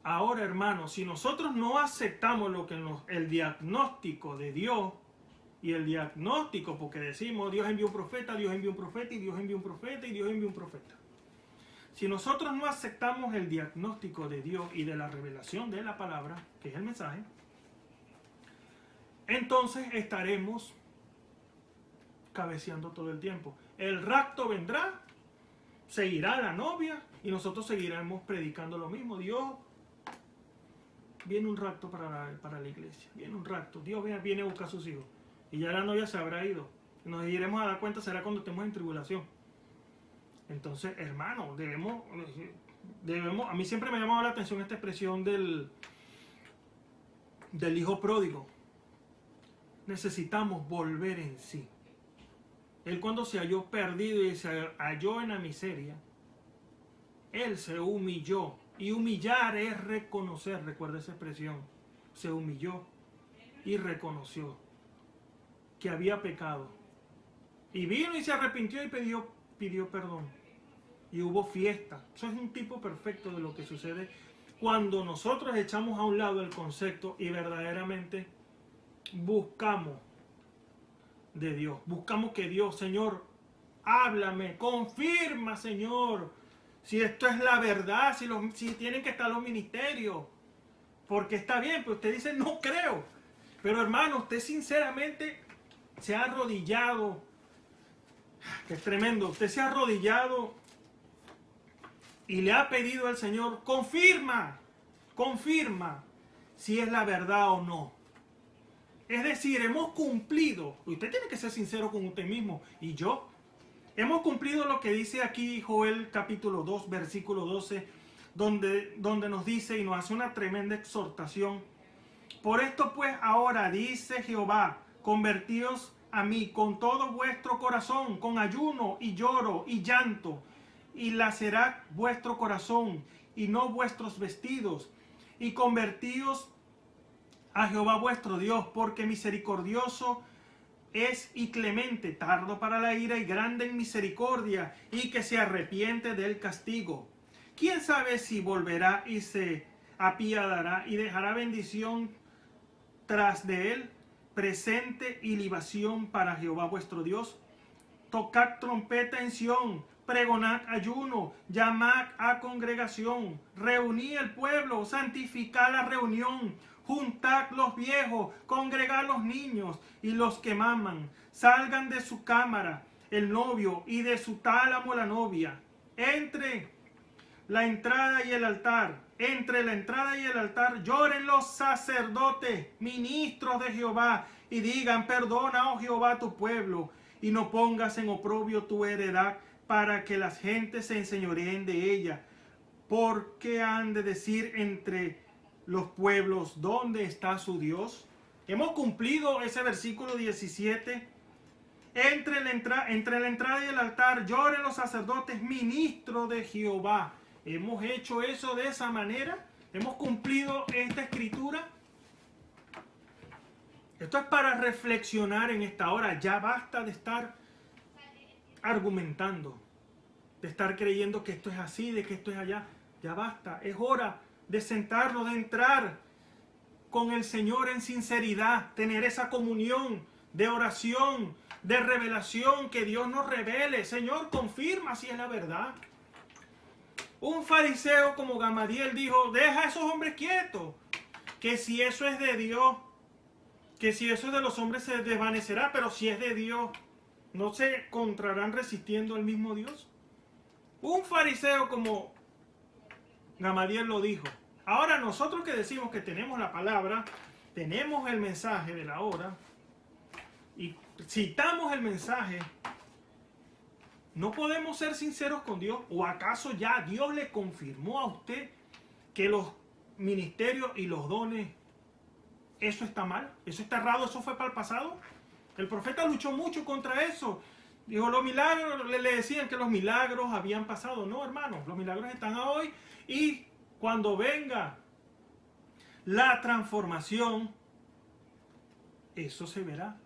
Ahora, hermanos, si nosotros no aceptamos el diagnóstico de Dios, y el diagnóstico, porque decimos Dios envió un profeta, Dios envió un profeta, y Dios envió un profeta, y Dios envió un profeta. Si nosotros no aceptamos el diagnóstico de Dios y de la revelación de la palabra, que es el mensaje, entonces estaremos cabeceando todo el tiempo. El rapto vendrá, se irá la novia y nosotros seguiremos predicando lo mismo. Dios, viene un rapto para la iglesia, viene un rapto, Dios viene a buscar a sus hijos y ya la novia se habrá ido. Nos iremos a dar cuenta, será cuando estemos en tribulación. Entonces, hermano, debemos, a mí siempre me ha llamado la atención esta expresión del hijo pródigo. Necesitamos volver en sí. Él, cuando se halló perdido y se halló en la miseria, él se humilló. Y humillar es reconocer, recuerda esa expresión. Se humilló y reconoció que había pecado. Y vino y se arrepintió y pidió perdón. Y hubo fiesta. Eso es un tipo perfecto de lo que sucede cuando nosotros echamos a un lado el concepto y verdaderamente buscamos de Dios. Buscamos que Dios, Señor, háblame, confirma, Señor, si esto es la verdad, si tienen que estar los ministerios. Porque está bien, pero usted dice, no creo. Pero hermano, usted sinceramente se ha arrodillado. Es tremendo. Usted se ha arrodillado y le ha pedido al Señor, confirma si es la verdad o no. Es decir, hemos cumplido. Usted tiene que ser sincero con usted mismo. Y yo. Hemos cumplido lo que dice aquí Joel capítulo 2, versículo 12, donde nos dice y nos hace una tremenda exhortación. Por esto pues ahora dice Jehová, convertíos a mí con todo vuestro corazón, con ayuno y lloro y llanto, y lacerá vuestro corazón y no vuestros vestidos, y convertíos a Jehová vuestro Dios, porque misericordioso es y clemente, tardo para la ira y grande en misericordia, y que se arrepiente del castigo. ¿Quién sabe si volverá y se apiadará y dejará bendición tras de él, presente y libación para Jehová vuestro Dios? tocad trompeta en Sión, pregonad ayuno, llamad a congregación, reuní el pueblo, santificad la reunión, juntad los viejos, congregad los niños y los que maman, salgan de su cámara el novio y de su tálamo la novia, entre la entrada y el altar, lloren los sacerdotes, ministros de Jehová, y digan, perdona, oh Jehová, tu pueblo, y no pongas en oprobio tu heredad, para que las gentes se enseñoreen de ella. ¿Por qué han de decir entre los pueblos, ¿dónde está su Dios? Hemos cumplido ese versículo 17. Entre la entrada y el altar lloren los sacerdotes, ministros de Jehová. ¿Hemos hecho eso de esa manera? ¿Hemos cumplido esta escritura? Esto es para reflexionar en esta hora. Ya basta de estar argumentando, de estar creyendo que esto es así, de que esto es allá. Ya basta. Es hora de sentarnos, de entrar con el Señor en sinceridad, tener esa comunión de oración, de revelación, que Dios nos revele. Señor, confirma si es la verdad. Un fariseo como Gamaliel dijo, deja a esos hombres quietos, que si eso es de Dios, que si eso es de los hombres se desvanecerá, pero si es de Dios, ¿no se encontrarán resistiendo al mismo Dios? Un fariseo como Gamaliel lo dijo. Ahora nosotros que decimos que tenemos la palabra, tenemos el mensaje de la hora, y citamos el mensaje, ¿no podemos ser sinceros con Dios? ¿O acaso ya Dios le confirmó a usted que los ministerios y los dones, eso está mal? ¿Eso está errado? ¿Eso fue para el pasado? El profeta luchó mucho contra eso. Dijo, los milagros, le decían que los milagros habían pasado. No, hermanos, los milagros están hoy, y cuando venga la transformación, eso se verá.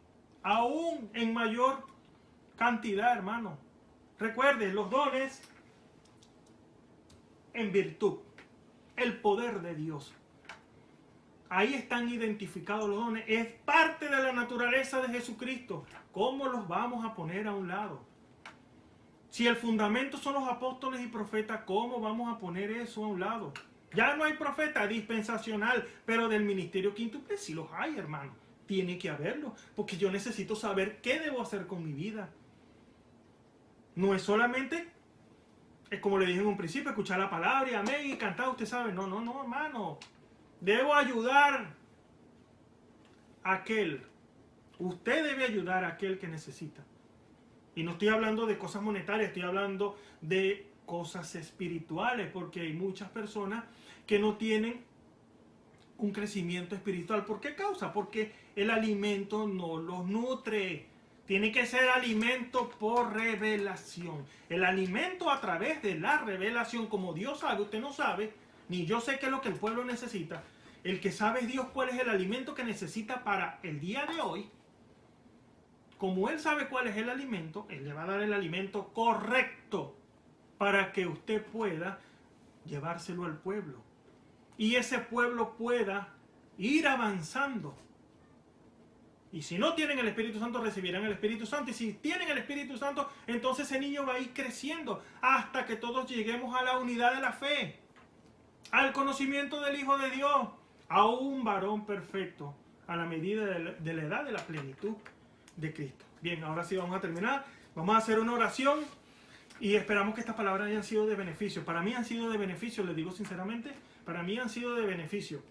Aún en mayor cantidad, hermano. Recuerde, los dones en virtud, el poder de Dios. Ahí están identificados los dones. Es parte de la naturaleza de Jesucristo. ¿Cómo los vamos a poner a un lado? Si el fundamento son los apóstoles y profetas, ¿cómo vamos a poner eso a un lado? Ya no hay profeta dispensacional, pero del ministerio quíntuple sí los hay, hermano. Tiene que haberlo, porque yo necesito saber qué debo hacer con mi vida. No es solamente, es como le dije en un principio, escuchar la palabra y amén y cantar, usted sabe. No, hermano. Debo ayudar a aquel. Usted debe ayudar a aquel que necesita. Y no estoy hablando de cosas monetarias, estoy hablando de cosas espirituales, porque hay muchas personas que no tienen un crecimiento espiritual. ¿Por qué causa? Porque el alimento no los nutre. Tiene que ser alimento por revelación. El alimento a través de la revelación, como Dios sabe, usted no sabe, ni yo sé qué es lo que el pueblo necesita. El que sabe es Dios cuál es el alimento que necesita para el día de hoy. Como Él sabe cuál es el alimento, Él le va a dar el alimento correcto para que usted pueda llevárselo al pueblo. Y ese pueblo pueda ir avanzando. Y si no tienen el Espíritu Santo, recibirán el Espíritu Santo. Y si tienen el Espíritu Santo, entonces ese niño va a ir creciendo hasta que todos lleguemos a la unidad de la fe, al conocimiento del Hijo de Dios, a un varón perfecto, a la medida de la edad de la plenitud de Cristo. Bien, ahora sí vamos a terminar. Vamos a hacer una oración y esperamos que estas palabras hayan sido de beneficio. Para mí han sido de beneficio, les digo sinceramente, para mí han sido de beneficio.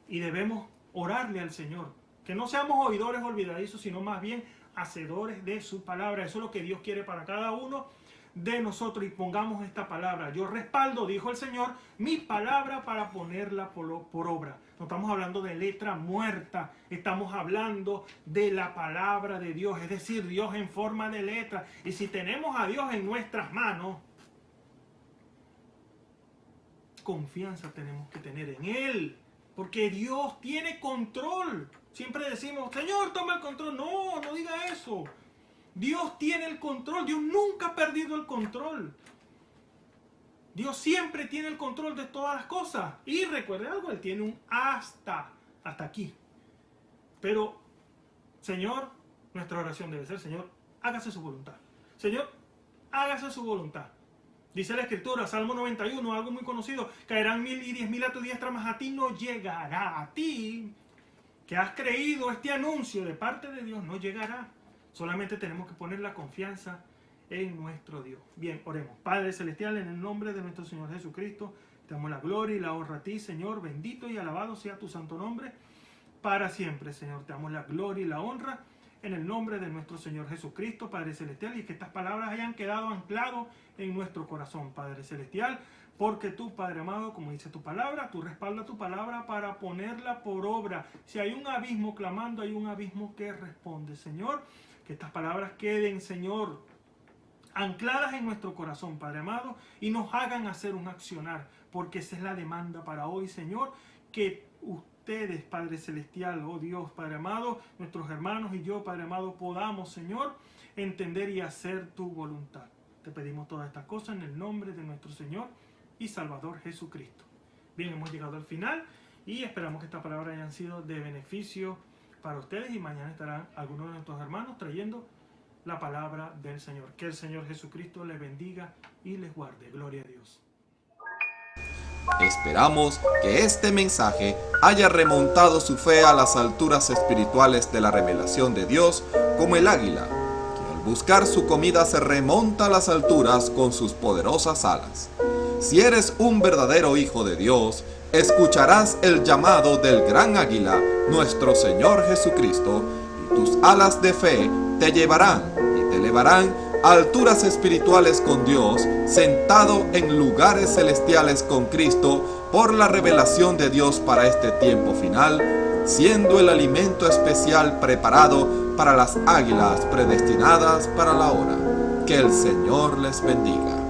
Y debemos orarle al Señor. Que no seamos oidores olvidadizos, sino más bien hacedores de su palabra. Eso es lo que Dios quiere para cada uno de nosotros, y pongamos esta palabra. Yo respaldo, dijo el Señor, mi palabra para ponerla por obra. No estamos hablando de letra muerta, estamos hablando de la palabra de Dios, es decir, Dios en forma de letra. Y si tenemos a Dios en nuestras manos, confianza tenemos que tener en Él, porque Dios tiene control. Siempre decimos, Señor, toma el control. No, no diga eso. Dios tiene el control. Dios nunca ha perdido el control. Dios siempre tiene el control de todas las cosas. Y recuerde algo, Él tiene un hasta aquí. Pero, Señor, nuestra oración debe ser, Señor, hágase su voluntad. Señor, hágase su voluntad. Dice la Escritura, Salmo 91, algo muy conocido, caerán 1000 y 10.000 a tu diestra, mas a ti no llegará. A ti, que has creído este anuncio de parte de Dios, no llegará. Solamente tenemos que poner la confianza en nuestro Dios. Bien, oremos. Padre Celestial, en el nombre de nuestro Señor Jesucristo, te damos la gloria y la honra a ti, Señor. Bendito y alabado sea tu santo nombre para siempre, Señor. Te damos la gloria y la honra en el nombre de nuestro Señor Jesucristo, Padre Celestial, y que estas palabras hayan quedado ancladas en nuestro corazón, Padre Celestial, porque tú, Padre amado, como dice tu palabra, tú respaldas tu palabra para ponerla por obra. Si hay un abismo clamando, hay un abismo que responde, Señor. Que estas palabras queden, Señor, ancladas en nuestro corazón, Padre amado, y nos hagan hacer un accionar, porque esa es la demanda para hoy, Señor, que ustedes, Padre Celestial, oh Dios, Padre amado, nuestros hermanos y yo, Padre amado, podamos, Señor, entender y hacer tu voluntad. Te pedimos todas estas cosas en el nombre de nuestro Señor y Salvador Jesucristo. Bien, hemos llegado al final y esperamos que estas palabras hayan sido de beneficio para ustedes, y mañana estarán algunos de nuestros hermanos trayendo la palabra del Señor. Que el Señor Jesucristo les bendiga y les guarde. Gloria a Dios. Esperamos que este mensaje haya remontado su fe a las alturas espirituales de la revelación de Dios, como el águila, que al buscar su comida se remonta a las alturas con sus poderosas alas. Si eres un verdadero hijo de Dios, escucharás el llamado del gran águila, nuestro Señor Jesucristo, y tus alas de fe te llevarán y te elevarán a alturas espirituales con Dios, sentado en lugares celestiales con Cristo, por la revelación de Dios para este tiempo final, siendo el alimento especial preparado para las águilas predestinadas para la hora. Que el Señor les bendiga.